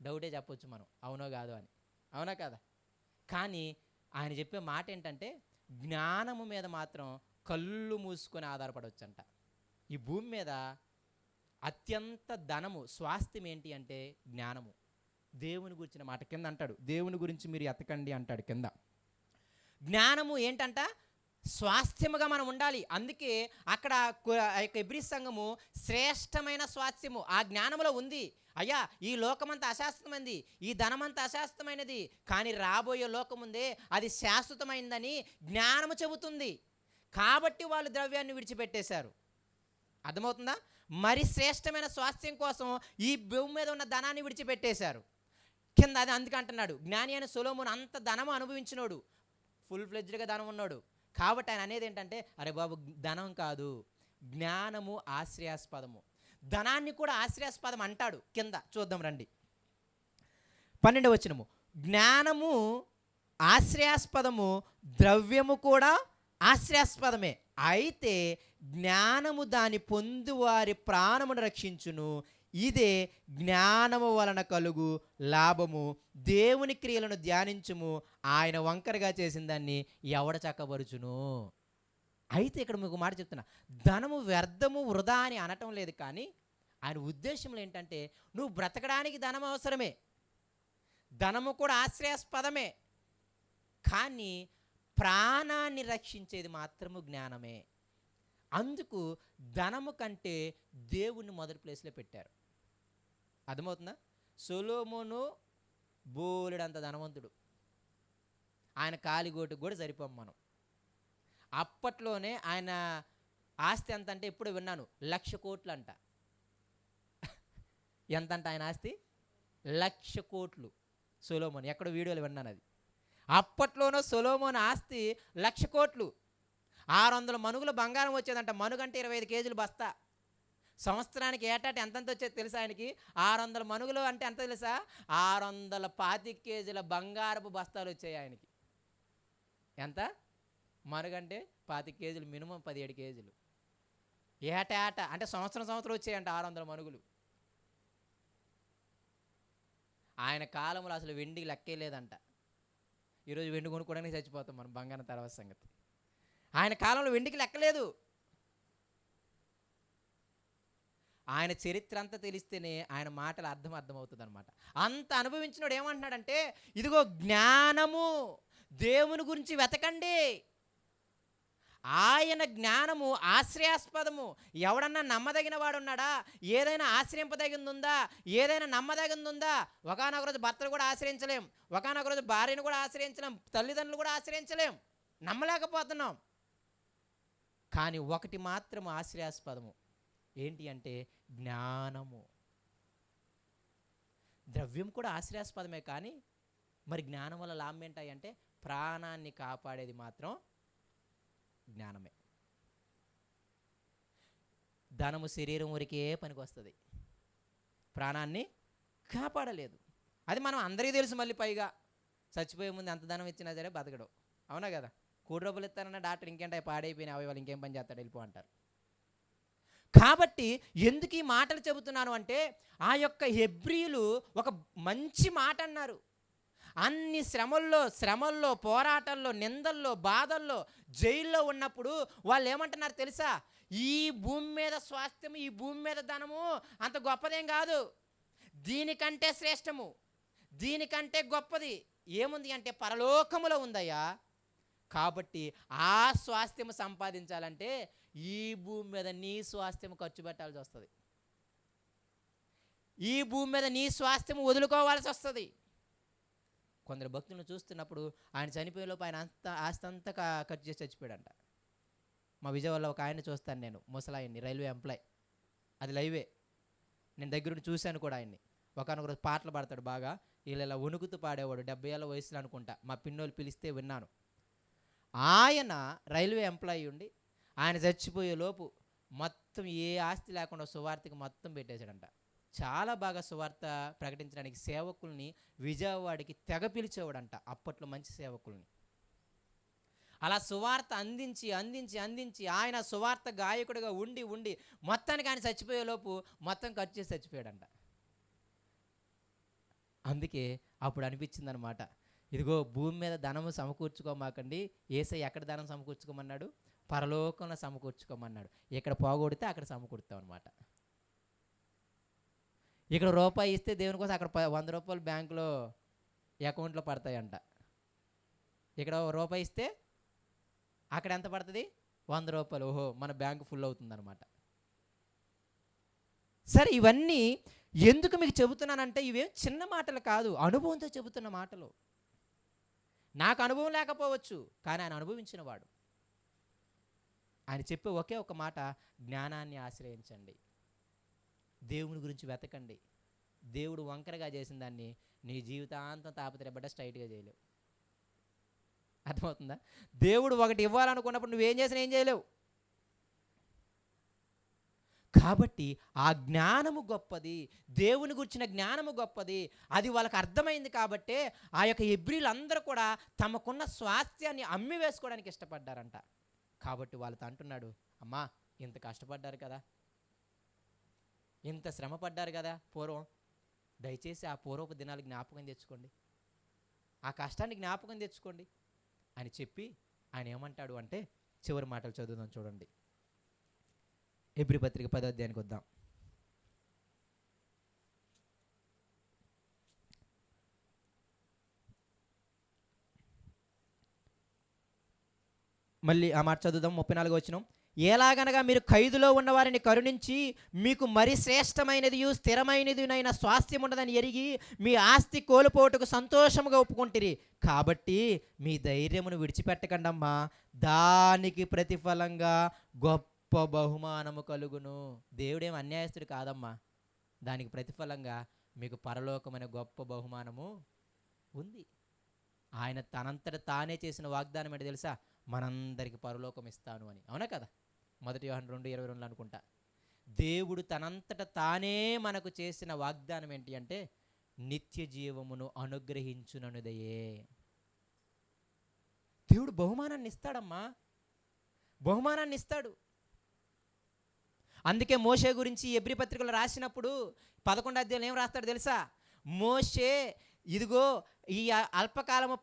A: డౌటే చెప్పొచ్చు మనం, అవునో కాదు అని. అవునా కదా? కానీ ఆయన చెప్పే మాట ఏంటంటే, జ్ఞానము మీద మాత్రం కళ్ళు మూసుకొని ఆధారపడవచ్చంట. ఈ భూమి మీద అత్యంత ధనము, స్వాస్థ్యం ఏంటి అంటే జ్ఞానము. దేవుని గురించిన మాట కింద అంటాడు, దేవుని గురించి మీరు ఎతకండి అంటాడు కింద. జ్ఞానము ఏంటంట? స్వాస్థ్యముగా మనం ఉండాలి. అందుకే అక్కడ హెబ్రీ సంఘము శ్రేష్టమైన స్వాస్థ్యము ఆ జ్ఞానములో ఉంది. అయ్యా, ఈ లోకమంతా అశాశ్వతమైనది, ఈ ధనమంతా అశాశ్వతమైనది, కానీ రాబోయే లోకం ఉందే అది శాశ్వతమైందని జ్ఞానము చెబుతుంది. కాబట్టి వాళ్ళు ద్రవ్యాన్ని విడిచిపెట్టేశారు. అర్థమవుతుందా? మరి శ్రేష్టమైన స్వాస్థ్యం కోసం ఈ భూమి మీద ఉన్న ధనాన్ని విడిచిపెట్టేశారు కింద. అది అందుకే అంటున్నాడు, జ్ఞాని అయిన సొలొమోను అంత ధనము అనుభవించినోడు, ఫుల్ ఫ్లెడ్జ్డ్గా ధనం ఉన్నాడు. కాబట్టి ఆయన అనేది ఏంటంటే, అరే బాబు, ధనం కాదు, జ్ఞానము ఆశ్రయాస్పదము. ధనాన్ని కూడా ఆశ్రయాస్పదం అంటాడు కింద. చూద్దాం రండి. 12వ వచనము, జ్ఞానము ఆశ్రయాస్పదము, ద్రవ్యము కూడా ఆశ్రయాస్పదమే, అయితే జ్ఞానము దాని పొందు వారి ప్రాణమును రక్షించును, ఇదే జ్ఞానము వలన కలుగు లాభము. దేవుని క్రియలను ధ్యానించుము, ఆయన వంకరగా చేసిన దాన్ని ఎవడ చక్కబరుచును. అయితే ఇక్కడ మీకు మాట చెప్తున్నా, ధనము వ్యర్థము వృధా అని అనటం లేదు, కానీ ఆయన ఉద్దేశంలో ఏంటంటే, నువ్వు బ్రతకడానికి ధనం అవసరమే, ధనము కూడా ఆశ్రయాస్పదమే, కానీ ప్రాణాన్ని రక్షించేది మాత్రము జ్ఞానమే. అందుకు ధనము కంటే దేవుణ్ణి మొదటి ప్లేస్లో పెట్టారు. అర్థమవుతుందా? సొలొమోను బోలెడంత ధనవంతుడు, ఆయన కాలిగోటుకు కూడా సరిపోం మనం. అప్పట్లోనే ఆయన ఆస్తి ఎంత అంటే ఎప్పుడు విన్నాను, 1,00,00,000 అంట. ఎంత అంట ఆయన ఆస్తి? 1,00,00,000. సొలొమోన్, ఎక్కడ వీడియోలు విన్నాను అది. అప్పట్లోనో సొలొమోన్ ఆస్తి 1,00,00,000. 600 మనుగుల బంగారం వచ్చేదంట. మనుగంటే 25 కేజీలు బస్తా. సంవత్సరానికి ఏటాటి ఎంతంత వచ్చేది తెలుసా ఆయనకి? 600 మనుగులు అంటే ఎంత తెలుసా? 625 కేజీల బంగారపు బస్తాలు వచ్చాయి ఆయనకి. ఎంత? మనుగంటే 25 కేజీలు, మినిమం 17 కేజీలు. ఏట అంటే సంవత్సరం వచ్చాయంట 600 మనుగులు. ఆయన కాలంలో అసలు వెండికి లెక్కే లేదంట. ఈరోజు వెండి కొనుక్కోవడానికి చచ్చిపోతాం మనం, బంగారం తర్వాత సంగతి. ఆయన కాలంలో వెండికి లెక్కలేదు. ఆయన చరిత్ర అంతా తెలిస్తేనే ఆయన మాటలు అర్థమవుతుంది అనమాట. అంత అనుభవించినోడు ఏమంటున్నాడంటే, ఇదిగో జ్ఞానము, దేవుని గురించి వెతకండి. ఆయన జ్ఞానము ఆశ్రయాస్పదము. ఎవడన్నా నమ్మదగిన వాడు ఉన్నాడా? ఏదైనా ఆశ్రయింపదగింది ఉందా? ఏదైనా నమ్మదగింది ఉందా? ఒకానొక రోజు భర్తను కూడా ఆశ్రయించలేం, ఒకానొక రోజు భార్యను కూడా ఆశ్రయించలేం, తల్లిదండ్రులు కూడా ఆశ్రయించలేం, నమ్మలేకపోతున్నాం. కానీ ఒకటి మాత్రం ఆశ్రయాస్పదము. ఏంటి అంటే జ్ఞానము. ద్రవ్యం కూడా ఆశ్రయాస్పదమే, కానీ మరి జ్ఞానం వల్ల లాభం ఏంటాయి అంటే ప్రాణాన్ని కాపాడేది మాత్రం జ్ఞానమే. ధనము శరీరం ఊరికే పనికి వస్తుంది, ప్రాణాన్ని కాపాడలేదు. అది మనం అందరికీ తెలుసు. మళ్ళీ పైగా చచ్చిపోయే ముందు ఎంత ధనం ఇచ్చినా సరే బతకడు, అవునా కదా? కోటి రూపాయలు ఇస్తానన్న డాక్టర్ ఇంకేంటే పాడైపోయిన అవయవాలు ఇంకేం పని చేస్తాడు, వెళ్ళిపో అంటారు. కాబట్టి ఎందుకు ఈ మాటలు చెబుతున్నాను అంటే, ఆ యొక్క హెబ్రీయులు ఒక మంచి మాట అన్నారు. అన్ని శ్రమల్లో పోరాటాల్లో, నిందల్లో, బాధల్లో, జైల్లో ఉన్నప్పుడు వాళ్ళు ఏమంటున్నారు తెలుసా? ఈ భూమి మీద స్వాస్థ్యము, ఈ భూమి మీద ధనము అంత గొప్పదేం కాదు, దీనికంటే శ్రేష్టము, దీనికంటే గొప్పది ఏముంది అంటే పరలోకములో ఉందయ్యా. కాబట్టి ఆ స్వాస్థ్యము సంపాదించాలంటే ఈ భూమి మీద నీ స్వాస్థ్యము ఖర్చు పెట్టాల్సి వస్తుంది, ఈ భూమి మీద నీ స్వాస్థ్యము వదులుకోవాల్సి వస్తుంది. కొందరు భక్తులను చూస్తున్నప్పుడు ఆయన చనిపోయేలోపు ఆయన ఆస్తి అంతా ఖర్చు చేసి చచ్చిపోయాడంట. మా విజయవాడలో ఒక ఆయన చూస్తాను నేను, ముసలాయన్ని, రైల్వే ఎంప్లాయ్, అది లైవే, నేను దగ్గరుండి చూశాను కూడా ఆయన్ని. ఒకనొక రోజు పాటలు పాడతాడు బాగా, ఇలా వణుకుతూ పాడేవాడు, 70 ఏళ్ళ వయసులో అనుకుంటా, మా పిన్నోళ్ళు పిలిస్తే విన్నాను. ఆయన రైల్వే ఎంప్లాయీ ఉండి ఆయన చచ్చిపోయే లోపు మొత్తం ఏ ఆస్తి లేకుండా సువార్తకి మొత్తం పెట్టేశాడంట. చాలా బాగా సువార్త ప్రకటించడానికి సేవకుల్ని విజయవాడకి తెగ పిలిచేవాడంట, అప్పట్లో మంచి సేవకుల్ని. అలా సువార్త అందించి ఆయన సువార్త గాయకుడిగా ఉండి మొత్తానికి ఆయన చచ్చిపోయే లోపు మొత్తం ఖర్చు చేసి చచ్చిపోయాడంట. అందుకే అప్పుడు అనిపించింది అనమాట, ఇదిగో భూమి మీద ధనము సమకూర్చుకోమాకండి, యేసయ్య ఎక్కడ ధనం సమకూర్చుకోమన్నాడు? పరలోకంలో సమకూర్చుకోమన్నాడు. ఇక్కడ పోగొడితే అక్కడ సమకూర్తాం అనమాట. ఇక్కడ రూపాయి ఇస్తే దేవుని కోసం అక్కడ 100 రూపాయలు బ్యాంకులో అకౌంట్లో పడతాయంట. ఇక్కడ రూపాయి ఇస్తే అక్కడ ఎంత పడుతుంది? 100 రూపాయలు. ఓహో, మన బ్యాంకు ఫుల్ అవుతుంది అనమాట. సరే, ఇవన్నీ ఎందుకు మీకు చెబుతున్నానంటే ఇవేం చిన్న మాటలు కాదు, అనుభవంతో చెబుతున్న మాటలు. నాకు అనుభవం లేకపోవచ్చు, కానీ ఆయన అనుభవించిన వాడు. ఆయన చెప్పే ఒకే ఒక మాట, జ్ఞానాన్ని ఆశ్రయించండి, దేవుని గురించి వెతకండి. దేవుడు వంకరగా చేసిన దాన్ని నీ జీవితాంతం తాపత్రయపడ్డ స్ట్రైట్గా చేయలేవు. అర్థమవుతుందా? దేవుడు ఒకటి ఇవ్వాలనుకున్నప్పుడు నువ్వేం చేసినా ఏం చేయలేవు. కాబట్టి ఆ జ్ఞానము గొప్పది, దేవుని గురించిన జ్ఞానము గొప్పది. అది వాళ్ళకి అర్థమైంది. కాబట్టే ఆ యొక్క హెబ్రీలందరూ కూడా తమకున్న స్వాస్థ్యాన్ని అమ్మి వేసుకోవడానికి ఇష్టపడ్డారంట. కాబట్టి వాళ్ళతో అంటున్నాడు, అమ్మా ఇంత కష్టపడ్డారు కదా, ఇంత శ్రమ పడ్డారు కదా పూర్వం, దయచేసి ఆ పూర్వపు దినాలు జ్ఞాపకం తెచ్చుకోండి, ఆ కష్టాన్ని జ్ఞాపకం తెచ్చుకోండి అని చెప్పి ఆయన ఏమంటాడు అంటే, చివరి మాటలు చదువుదాం చూడండి. హెబ్రీ పత్రిక 10వ అధ్యాయానికి వద్దాం. మళ్ళీ ఆ మాట చదువుదాం. 34వ వచనం. ఎలాగనగా మీరు ఖైదులో ఉన్న వారిని కరుణించి మీకు మరి శ్రేష్టమైనది స్థిరమైనదినైన స్వాస్థ్యం ఉండదని ఎరిగి మీ ఆస్తి కోల్పోటుకు సంతోషముగా ఒప్పుకుంటురి. కాబట్టి మీ ధైర్యమును విడిచిపెట్టకండమ్మా, దానికి ప్రతిఫలంగా గొప్ప బహుమానము కలుగును. దేవుడేం అన్యాయస్తుడు కాదమ్మా. దానికి ప్రతిఫలంగా మీకు పరలోకమైన గొప్ప బహుమానము ఉంది. ఆయన తనంతట తానే చేసిన వాగ్దానం ఏంటో తెలుసా? మనందరికి పరలోకం ఇస్తాను అని. అవునా కదా? 1 యోహాను 2:22 అనుకుంటా. దేవుడు తనంతట తానే మనకు చేసిన వాగ్దానం ఏంటి అంటే నిత్య జీవమును అనుగ్రహించుననుదయే. దేవుడు బహుమానాన్ని ఇస్తాడమ్మా, బహుమానాన్ని ఇస్తాడు. అందుకే మోషే గురించి ఎబ్రీ పత్రికలో రాసినప్పుడు 11వ అధ్యాయంలో ఏం రాస్తాడు తెలుసా? మోషే ఇదిగో ఈ అల్పకాలము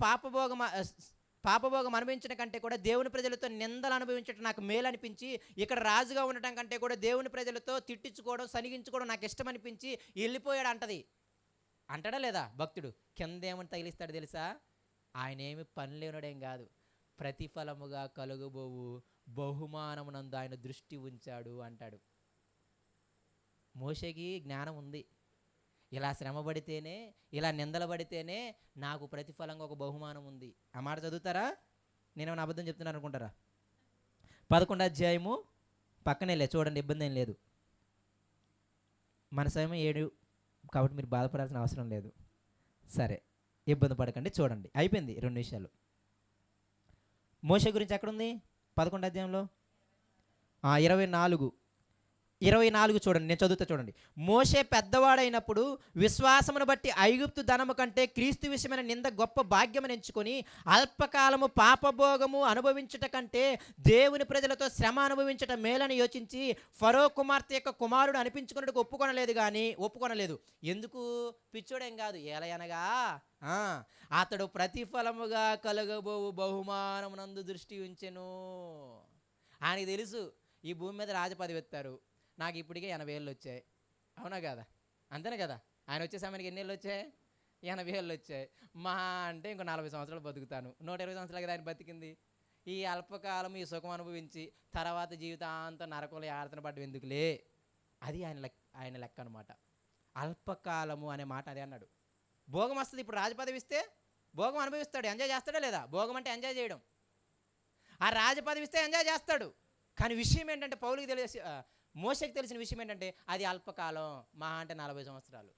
A: పాపభోగం అనుభవించడం కంటే కూడా దేవుని ప్రజలతో నిందలు అనుభవించడం నాకు మేలు అనిపించి, ఇక్కడ రాజుగా ఉండటం కంటే కూడా దేవుని ప్రజలతో తిట్టించుకోవడం సనిగించుకోవడం నాకు ఇష్టం అనిపించి వెళ్ళిపోయాడు అంటాడా లేదా భక్తుడు? కింద ఏమని తగిలిస్తాడు తెలుసా? ఆయన ఏమి పని లేనడేం కాదు, ప్రతిఫలముగా కలుగబోవు బహుమానమునందు ఆయన దృష్టి ఉంచాడు అంటాడు. మోషేకి జ్ఞానం ఉంది. ఇలా శ్రమ పడితేనే, ఇలా నిందలు పడితేనే నాకు ప్రతిఫలంగా ఒక బహుమానం ఉంది. ఆ మాట చదువుతారా? నేనేమైనా అబద్ధం చెప్తున్నాను అనుకుంటారా? 11వ అధ్యాయము పక్కనే చూడండి, ఇబ్బంది ఏం లేదు. మన సమయం 7 కాబట్టి మీరు బాధపడాల్సిన అవసరం లేదు. సరే, ఇబ్బంది పడకండి, చూడండి. అయిపోయింది 2 నిమిషాలు. మోషే గురించి ఎక్కడుంది 11వ అధ్యాయంలో? 24 చూడండి, నేను చదువుతా చూడండి. మోషే పెద్దవాడైనప్పుడు విశ్వాసమును బట్టి ఐగుప్తు ధనము కంటే క్రీస్తు విషయమైన నింద గొప్ప భాగ్యమని ఎంచుకొని అల్పకాలము పాపభోగము అనుభవించుట కంటే దేవుని ప్రజలతో శ్రమ అనుభవించట మేలని యోచించి ఫరో కుమార్తె యొక్క కుమారుడు అనిపించుకున్నట్టుకు ఒప్పుకొనలేదు. ఎందుకు? పిచ్చోడేం కాదు, ఏలయనగా అతడు ప్రతిఫలముగా కలగబోవు బహుమానమునందు దృష్టి ఉంచెను. ఆయనకి తెలుసు ఈ భూమి మీద రాజపదవి ఎత్తారు, నాకు ఇప్పటికే 80 ఏళ్ళు వచ్చాయి. అవునా కదా? అంతేనే కదా? ఆయన వచ్చే సమయానికి ఎన్ని ఏళ్ళు వచ్చాయి? 80 ఏళ్ళు వచ్చాయి. మహా అంటే ఇంకో 40 సంవత్సరాలు బతుకుతాను. 120 సంవత్సరాలు కదా ఆయన బతికింది. ఈ అల్పకాలం ఈ సుఖం అనుభవించి తర్వాత జీవితాంతం నరకంలో ఆడతన పడ్డం ఎందుకులే. అది ఆయన లెక్క అనమాట. అల్పకాలము అనే మాట అదే అన్నాడు. భోగం వస్తుంది. ఇప్పుడు రాజపదవి ఇస్తే భోగం అనుభవిస్తాడు, ఎంజాయ్ చేస్తాడా లేదా? భోగం అంటే ఎంజాయ్ చేయడం. ఆ రాజపదవి ఇస్తే ఎంజాయ్ చేస్తాడు. కానీ విషయం ఏంటంటే మోషేకి తెలిసిన విషయం ఏంటంటే అది అల్పకాలం, మహా అంటే 40 సంవత్సరాలు.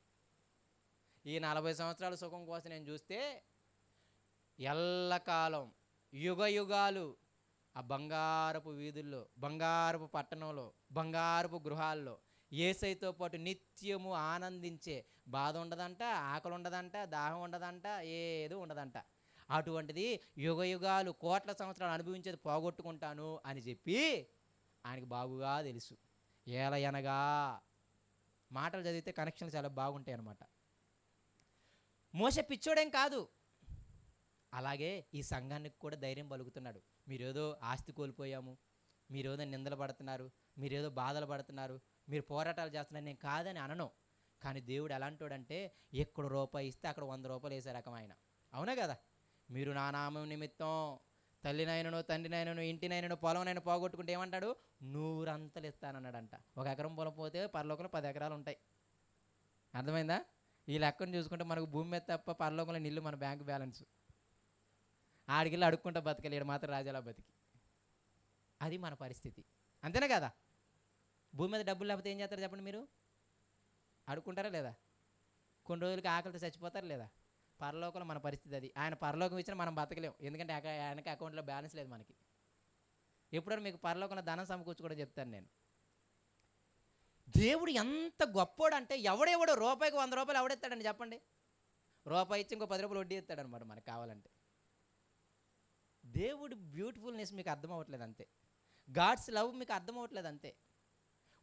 A: ఈ 40 సంవత్సరాల సుఖం కోసం నేను చూస్తే ఎల్లకాలం యుగ యుగాలు ఆ బంగారపు వీధుల్లో, బంగారపు పట్టణంలో, బంగారపు గృహాల్లో యేసయ్యతో పాటు నిత్యము ఆనందించే బాధ ఉండదంట, ఆకలి ఉండదంట, దాహం ఉండదంట, ఏదో ఉండదంట. అటువంటిది యుగ యుగాలు కోట్ల సంవత్సరాలు అనుభవించేది పోగొట్టుకుంటాను అని చెప్పి ఆయనకు బాగుగా తెలుసు. ఏలయనగా మాటలు చదివితే కనెక్షన్లు చాలా బాగుంటాయి అన్నమాట. మోషే పిచ్చోడేం కాదు. అలాగే ఈ సంఘానికి కూడా ధైర్యం పలుకుతున్నాడు. మీరేదో ఆస్తి కోల్పోయాము, మీరేదో నిందలు పడుతున్నారు, మీరేదో బాధలు పడుతున్నారు, మీరు పోరాటాలు చేస్తున్నారు, నేను కాదని అనను. కానీ దేవుడు ఎలాంటోడంటే ఎక్కడ రూపాయి ఇస్తే అక్కడ 100 రూపాయలు వేసే రకం ఆయన. అవునా కదా? మీరు నా నామం నిమిత్తం తల్లినైనను తండ్రినైనను ఇంటినైనను పొలంనైనా పోగొట్టుకుంటే ఏమంటాడు? 100 అంతలు ఇస్తానన్నాడంట. 1 ఎకరం పొలం పోతే పరలోకంలో 10 ఎకరాలు ఉంటాయి. అర్థమైందా? ఈ లెక్కను చూసుకుంటే మనకు భూమి మీద తప్ప పరలోకంలో నిల్లు మన బ్యాంక్ బ్యాలెన్స్. ఆడికెళ్ళి అడుక్కుంటా బతకలేడు, మాత్రం రాజాలా బతికి. అది మన పరిస్థితి. అంతేనా కదా? భూమి మీద డబ్బులు లేకపోతే ఏం చేస్తారు చెప్పండి? మీరు అడుక్కుంటారా లేదా? కొన్ని రోజులకి ఆకలితో చచ్చిపోతారు లేదా? పరలోకంలో మన పరిస్థితి అది. ఆయన పరలోకం ఇచ్చినా మనం బతకలేం, ఎందుకంటే ఆయనకి అకౌంట్లో బ్యాలెన్స్ లేదు మనకి. ఎప్పుడైనా మీకు పరలోకంలో ధనం సమకూర్చుకోవడం చెప్తాను నేను. దేవుడు ఎంత గొప్పోడు అంటే ఎవడెవడో రూపాయికి 100 రూపాయలు ఎవడెత్తాడని చెప్పండి? రూపాయి ఇచ్చి ఇంకో 10 రూపాయలు వడ్డీ ఎత్తాడనమాట మనకు కావాలంటే. దేవుడి బ్యూటిఫుల్నెస్ మీకు అర్థం అవ్వట్లేదు అంతే. గాడ్స్ లవ్ మీకు అర్థం అవ్వట్లేదు అంతే.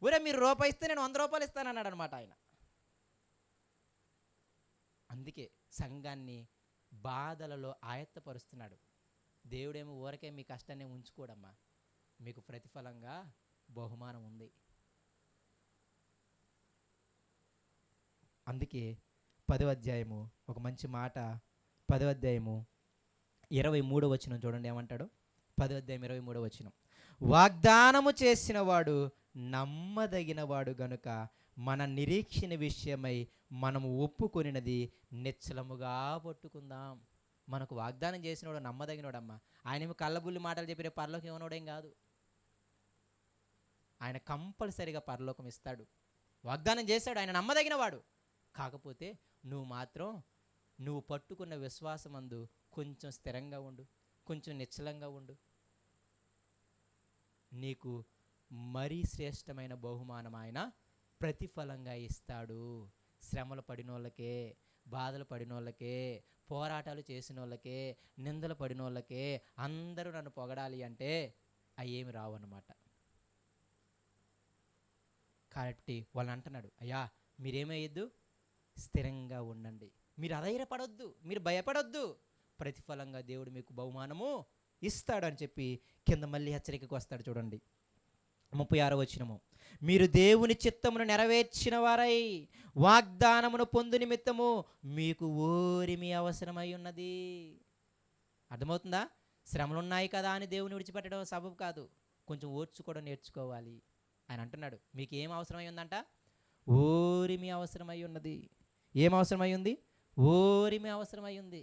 A: ఊరే మీరు రూపాయి ఇస్తే నేను 100 రూపాయలు ఇస్తానన్నాడు అనమాట ఆయన. అందుకే సంఘాన్ని బాధలలో ఆయత్తపరుస్తున్నాడు. దేవుడేమో ఊరకే మీ కష్టాన్ని ఉంచుకోడమ్మా, మీకు ప్రతిఫలంగా బహుమానం ఉంది. అందుకే 10వ అధ్యాయము ఒక మంచి మాట, 10వ అధ్యాయము 23వ వచనం చూడండి ఏమంటాడు? 10వ అధ్యాయం 23వ వచనం. వాగ్దానము చేసినవాడు నమ్మదగినవాడు గనుక మన నిరీక్షణ విషయమై మనము ఒప్పుకొనినది నిశ్చలముగా పట్టుకుందాం. మనకు వాగ్దానం చేసినవాడు నమ్మదగినోడమ్మా. ఆయనేమో కళ్ళబుల్లి మాటలు చెప్పిన పరలోకం ఇవ్వనోడేం కాదు. ఆయన కంపల్సరిగా పరలోకం ఇస్తాడు. వాగ్దానం చేశాడు, ఆయన నమ్మదగినవాడు. కాకపోతే నువ్వు మాత్రం నువ్వు పట్టుకున్న విశ్వాసమందు కొంచెం స్థిరంగా ఉండు, కొంచెం నిశ్చలంగా ఉండు. నీకు మరీ శ్రేష్టమైన బహుమానం ఆయన ప్రతిఫలంగా ఇస్తాడు. శ్రమలు పడినోళ్ళకే, బాధలు పడినోళ్ళకే, పోరాటాలు చేసిన వాళ్ళకే, నిందలు పడినోళ్ళకే అందరూ నన్ను పొగడాలి అంటే అవి ఏమి రావన్నమాట. కాబట్టి వాళ్ళని అంటున్నాడు, అయ్యా మీరేమయ్యొద్దు, స్థిరంగా ఉండండి, మీరు అధైర్యపడొద్దు, మీరు భయపడొద్దు, ప్రతిఫలంగా దేవుడు మీకు బహుమానము ఇస్తాడు అని చెప్పి కింద మళ్ళీ హెచ్చరికకు వస్తాడు. చూడండి 36వ వచనము, మీరు దేవుని చిత్తమును నెరవేర్చిన వారై వాగ్దానమును పొందు నిమిత్తము మీకు ఓరిమి అవసరమై ఉన్నది. అర్థమవుతుందా? శ్రమలు ఉన్నాయి కదా అని దేవుని విడిచిపెట్టడం సబబు కాదు. కొంచెం ఓర్చుకోవడం నేర్చుకోవాలి. ఆయన అంటున్నాడు, మీకు ఏం అవసరమై ఉందంట? ఓరిమి అవసరమై ఉన్నది. ఏం అవసరమై ఉంది? ఓరిమి అవసరమై ఉంది.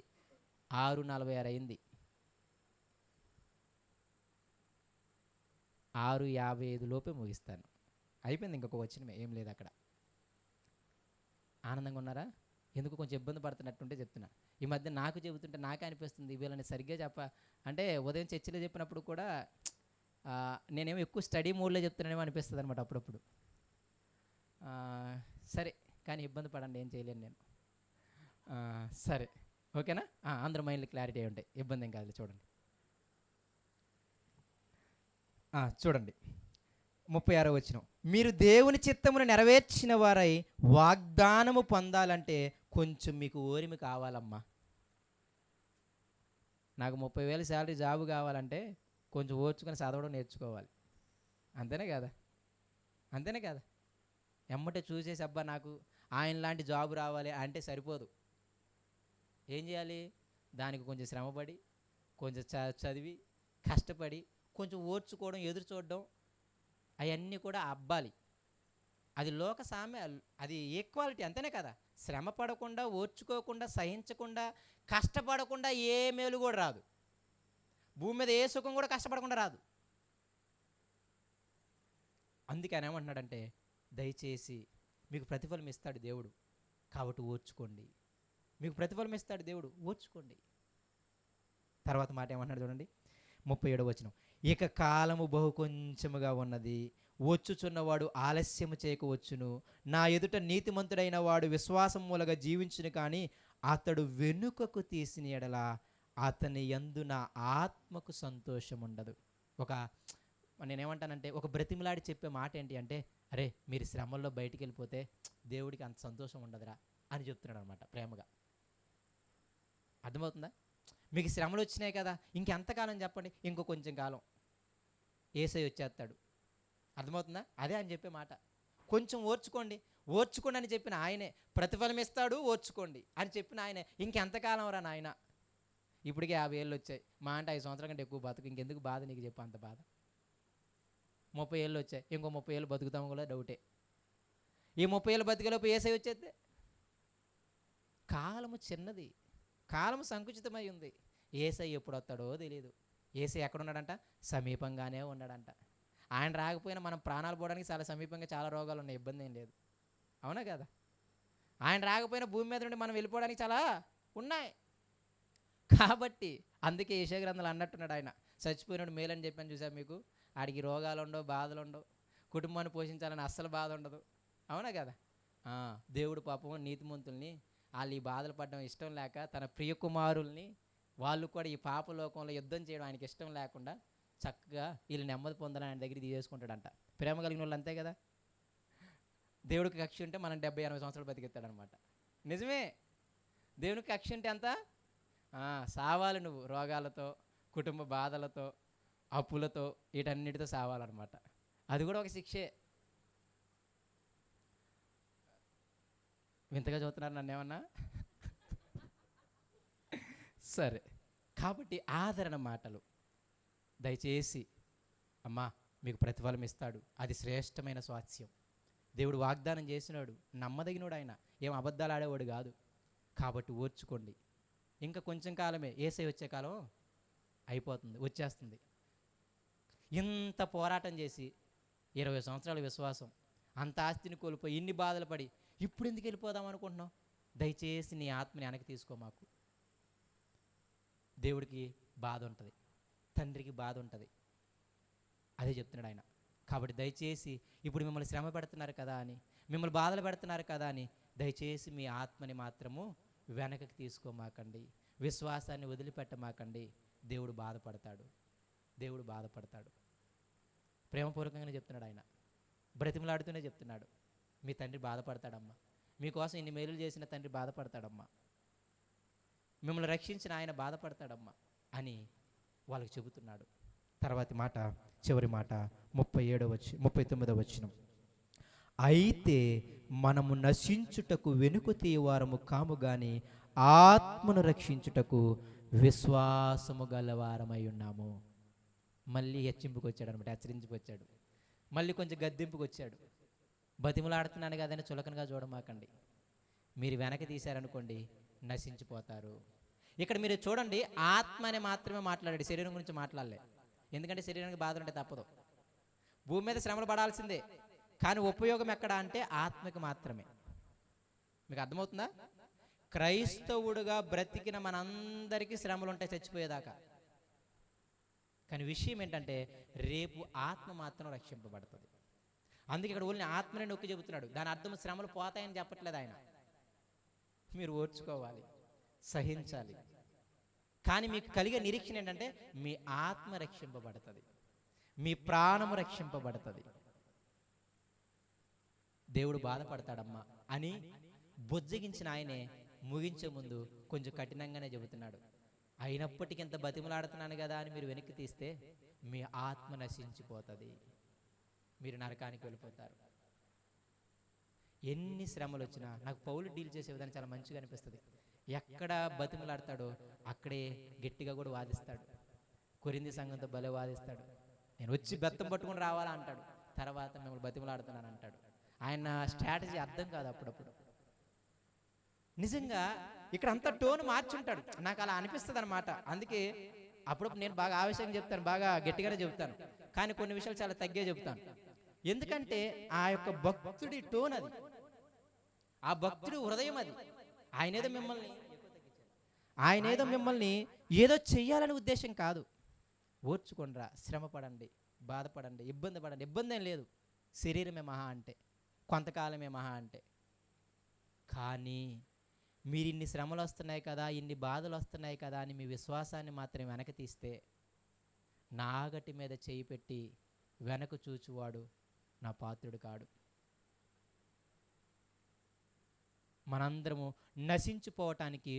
A: 6:46 అయింది. 6:55 లోపే ముగిస్తాను. అయిపోయింది, ఇంకొక వచనమే, ఏం లేదు అక్కడ. ఆనందంగా ఉన్నారా? ఎందుకు కొంచెం ఇబ్బంది పడుతున్నట్టుంటే చెప్తున్నా. ఈ మధ్య నాకు చెబుతుంటే నాకే అనిపిస్తుంది వీళ్ళని సరిగ్గా అంటే ఉదయం చర్చిలో చెప్పినప్పుడు కూడా నేనేమో ఎక్కువ స్టడీ మోడ్లో చెప్తున్నానేమో అనిపిస్తుంది అనమాట అప్పుడప్పుడు. సరే, కానీ ఇబ్బంది పడండి, ఏం చేయలేను నేను. సరే, ఓకేనా? అందరూ మైండ్లో క్లారిటీ అయి ఉంటాయి, ఇబ్బంది ఏం కాదు. చూడండి 36వ వచనం, మీరు దేవుని చిత్తమును నెరవేర్చిన వారై వాగ్దానము పొందాలంటే కొంచెం మీకు ఓరిమి కావాలమ్మా. నాకు 30,000 శాలరీ జాబు కావాలంటే కొంచెం ఓర్చుకొని చదవడం నేర్చుకోవాలి. అంతేనే కదా? అంతేనే కదా? ఎమ్మటే చూసేసి అబ్బా నాకు ఆయన లాంటి జాబు రావాలి అంటే సరిపోదు. ఏం చేయాలి? దానికి కొంచెం శ్రమపడి, కొంచెం చదివి, కష్టపడి, కొంచెం ఓర్చుకోవడం, ఎదురు చూడడం, అవన్నీ కూడా అబ్బాలి. అది లోక సామ్య, అది ఈక్వాలిటీ. అంతేనే కదా? శ్రమ పడకుండా, ఓర్చుకోకుండా, సహించకుండా, కష్టపడకుండా ఏ మేలు కూడా రాదు. భూమి మీద ఏ సుఖం కూడా కష్టపడకుండా రాదు. అందుకే ఆయన ఏమంటున్నాడంటే, దయచేసి మీకు ప్రతిఫలం ఇస్తాడు దేవుడు, కాబట్టి ఓర్చుకోండి. మీకు ప్రతిఫలం ఇస్తాడు దేవుడు, ఓర్చుకోండి. తర్వాత మాట ఏమంటున్నాడు చూడండి 37వ వచనం, ఇక కాలము బహు కొంచెముగా ఉన్నది, వచ్చుచున్నవాడు ఆలస్యము చేయకవచ్చును. నా ఎదుట నీతిమంతుడైన వాడు విశ్వాసం మూలగా జీవించును, కానీ అతడు వెనుకకు తీసిన ఎడల అతని యందు నా ఆత్మకు సంతోషం ఉండదు. నేనేమంటానంటే, ఒక బ్రతిమలాడి చెప్పే మాట ఏంటి అంటే, అరే మీరు శ్రమల్లో బయటికి వెళ్ళిపోతే దేవుడికి అంత సంతోషం ఉండదురా అని చెప్తున్నాడు అనమాట ప్రేమగా. అర్థమవుతుందా? మీకు శ్రమలు వచ్చినాయి కదా, ఇంకెంతకాలం చెప్పండి, ఇంకో కొంచెం కాలం యేసయ్య వచ్చేస్తాడు. అర్థమవుతుందా? అదే అని చెప్పే మాట. కొంచెం ఓర్చుకోండి, ఓర్చుకోండి అని చెప్పిన ఆయనే, ప్రతిఫలం ఇస్తాడు ఓర్చుకోండి అని చెప్పిన ఆయనే. ఇంకెంతకాలం రా నాయన, ఇప్పటికే 50 ఏళ్ళు వచ్చాయి, మా అంటే 5 సంవత్సరాల కంటే ఎక్కువ బతుకు, ఇంకెందుకు బాధ నీకు చెప్పు, అంత బాధ. 30 ఏళ్ళు వచ్చాయి, ఇంకో 30 ఏళ్ళు బతుకుతాము కూడా డౌటే. ఈ 30 ఏళ్ళు బతికేలోపు యేసయ్య వచ్చేస్తే. కాలము చిన్నది, కాలము సంకుచితమై ఉంది. యేసయ్య ఎప్పుడు వస్తాడో తెలియదు. యేసయ్య ఎక్కడున్నాడంట? సమీపంగానే ఉన్నాడంట. ఆయన రాకపోయినా మనం ప్రాణాలు పోవడానికి చాలా సమీపంగా చాలా రోగాలు ఉన్నాయి, ఇబ్బంది ఏం లేదు. అవునా కదా? ఆయన రాకపోయినా భూమి మీద నుండి మనం వెళ్ళిపోవడానికి చాలా ఉన్నాయి. కాబట్టి అందుకే యెషయా గ్రంథంలో అన్నట్టున్నాడు ఆయన, చచ్చిపోయినాడు మేలని చెప్పాను చూసారు మీకు, ఆడికి రోగాలు ఉండవు, బాధలు ఉండవు, కుటుంబాన్ని పోషించాలని అస్సలు బాధ ఉండదు. అవునా కదా? దేవుడు పాపం నీతిమంతుల్ని వాళ్ళు ఈ బాధలు పడడం ఇష్టం లేక తన ప్రియకుమారుల్ని వాళ్ళు కూడా ఈ పాపలోకంలో యుద్ధం చేయడం ఆయనకి ఇష్టం లేకుండా చక్కగా వీళ్ళు నెమ్మది పొందాలని ఆయన దగ్గర తీసుకుంటాడంట. ప్రేమ కలిగిన వాళ్ళు అంతే కదా? దేవుడికి కక్ష ఉంటే మనం 70-80 సంవత్సరాలు బతికెత్తాడనమాట. నిజమే, దేవునికి కక్ష ఉంటే అంత సావాలి నువ్వు, రోగాలతో, కుటుంబ బాధలతో, అప్పులతో, వీటన్నిటితో సావాలన్నమాట. అది కూడా ఒక శిక్షే. వింతగా చూస్తున్నారు నన్ను ఏమన్నా? సరే, కాబట్టి ఆదరణ మాటలు దయచేసి అమ్మా మీకు ప్రతిఫలం ఇస్తాడు, అది శ్రేష్టమైన స్వాస్థ్యం. దేవుడు వాగ్దానం చేసినాడు, నమ్మదగినోడు ఆయన, ఏం అబద్ధాలు ఆడేవాడు కాదు. కాబట్టి ఓర్చుకోండి. ఇంకా కొంచెం కాలమే, యేసయ్య వచ్చే కాలం అయిపోతుంది, వచ్చేస్తుంది. ఇంత పోరాటం చేసి 20 సంవత్సరాల విశ్వాసం, అంత ఆస్తిని కోల్పోయి ఇన్ని బాధలు పడి ఇప్పుడు ఎందుకు వెళ్ళిపోదాం అనుకుంటున్నావు? దయచేసి నీ ఆత్మని వెనక్కి తీసుకో. మాకు దేవుడికి బాధ ఉంటుంది, తండ్రికి బాధ ఉంటుంది, అదే చెప్తున్నాడు ఆయన. కాబట్టి దయచేసి ఇప్పుడు మిమ్మల్ని శ్రమ పెడుతున్నారు కదా అని, మిమ్మల్ని బాధలు పెడుతున్నారు కదా అని దయచేసి మీ ఆత్మని మాత్రము వెనకకి తీసుకోమాకండి, విశ్వాసాన్ని వదిలిపెట్టమాకండి. దేవుడు బాధపడతాడు, దేవుడు బాధపడతాడు. ప్రేమపూర్వకంగానే చెప్తున్నాడు ఆయన, బ్రతిమలాడుతూనే చెప్తున్నాడు, మీ తండ్రి బాధపడతాడమ్మా, మీకోసం ఇన్ని మేలులు చేసిన తండ్రి బాధపడతాడమ్మా, మిమ్మల్ని రక్షించిన ఆయన బాధపడతాడమ్మా అని వాళ్ళకి చెబుతున్నాడు. తర్వాతి మాట, చివరి మాట 39వ వచనం. అయితే మనము నశించుటకు వెనుక తీయవారము కాము గాని ఆత్మను రక్షించుటకు విశ్వాసము గలవారమై ఉన్నాము. మళ్ళీ హెచ్చింపుకు వచ్చాడు అనమాట, హెచ్చరించుకు వచ్చాడు, మళ్ళీ కొంచెం గద్దింపుకు వచ్చాడు. బతిమలాడుతున్నాను కదని చులకనగా చూడమాకండి. మీరు వెనక తీశారనుకోండి నశించిపోతారు. ఇక్కడ మీరు చూడండి, ఆత్మ అని మాత్రమే మాట్లాడాడు, శరీరం గురించి మాట్లాడలే. ఎందుకంటే శరీరానికి బాధలు ఉంటే తప్పదు, భూమి మీద శ్రమలు పడాల్సిందే. కానీ ఉపయోగం ఎక్కడ అంటే ఆత్మకి మాత్రమే. మీకు అర్థమవుతుందా? క్రైస్తవుడుగా బ్రతికిన మనందరికీ శ్రమలు ఉంటాయి చచ్చిపోయేదాకా. కానీ విషయం ఏంటంటే రేపు ఆత్మ మాత్రం రక్షింపబడుతుంది. అందుకే ఇక్కడ ఓన్లీ ఆత్మని నొక్కి చెబుతున్నాడు. దాని అర్థం శ్రమలు పోతాయని చెప్పట్లేదు ఆయన. మీరు ఓర్చుకోవాలి, సహించాలి. కానీ మీకు కలిగే నిరీక్షణ ఏంటంటే మీ ఆత్మ రక్షింపబడుతుంది, మీ ప్రాణము రక్షింపబడుతుంది. దేవుడు బాధపడతాడమ్మా అని బుజ్జగించిన ఆయనే ముగించే ముందు కొంచెం కఠినంగానే చెబుతున్నాడు. అయినప్పటికీ ఇంత బతిమలాడుతున్నాను కదా అని మీరు వెనక్కి తీస్తే మీ ఆత్మ నశించిపోతుంది, మీరు నరకానికి వెళ్ళిపోతారు. ఎన్ని శ్రమలు వచ్చినా నాకు పౌలు డీల్ చేసే విధానం చాలా మంచిగా అనిపిస్తుంది. ఎక్కడ బతిమలాడతాడో అక్కడే గట్టిగా కూడా వాదిస్తాడు. కొరింథీ సంఘంతో భలే వాదిస్తాడు. నేను వచ్చి బెత్తం పట్టుకుని రావాలా అంటాడు, తర్వాత మిమ్మల్ని బతిమలాడుతున్నాను అంటాడు. ఆయన స్ట్రాటజీ అర్థం కాదు అప్పుడప్పుడు. నిజంగా ఇక్కడ అంతా టోన్ మార్చుంటాడు, నాకు అలా అనిపిస్తుంది అనమాట. అందుకే అప్పుడప్పుడు నేను బాగా ఆవేశంగా చెప్తాను, బాగా గట్టిగానే చెప్తాను, కానీ కొన్ని విషయాలు చాలా తగ్గే చెప్తాను. ఎందుకంటే ఆ యొక్క భక్తుడి టోన్ అది, ఆ భక్తుడి హృదయం అది. ఆయనేదో మిమ్మల్ని ఏదో చెయ్యాలనే ఉద్దేశం కాదు. ఓర్చుకోండిరా, శ్రమ పడండి, బాధపడండి, ఇబ్బంది పడండి. ఇబ్బంది ఏం లేదు, శరీరమే మహా అంటే, కొంతకాలమే మహా అంటే. కానీ మీరు ఇన్ని శ్రమలు వస్తున్నాయి కదా, ఇన్ని బాధలు వస్తున్నాయి కదా అని మీ విశ్వాసాన్ని మాత్రం వెనక తీస్తే, నాగటి మీద చేయి పెట్టి వెనక చూచువాడు నా పాత్రుడు కాడు. మనందరము నశించిపోవటానికి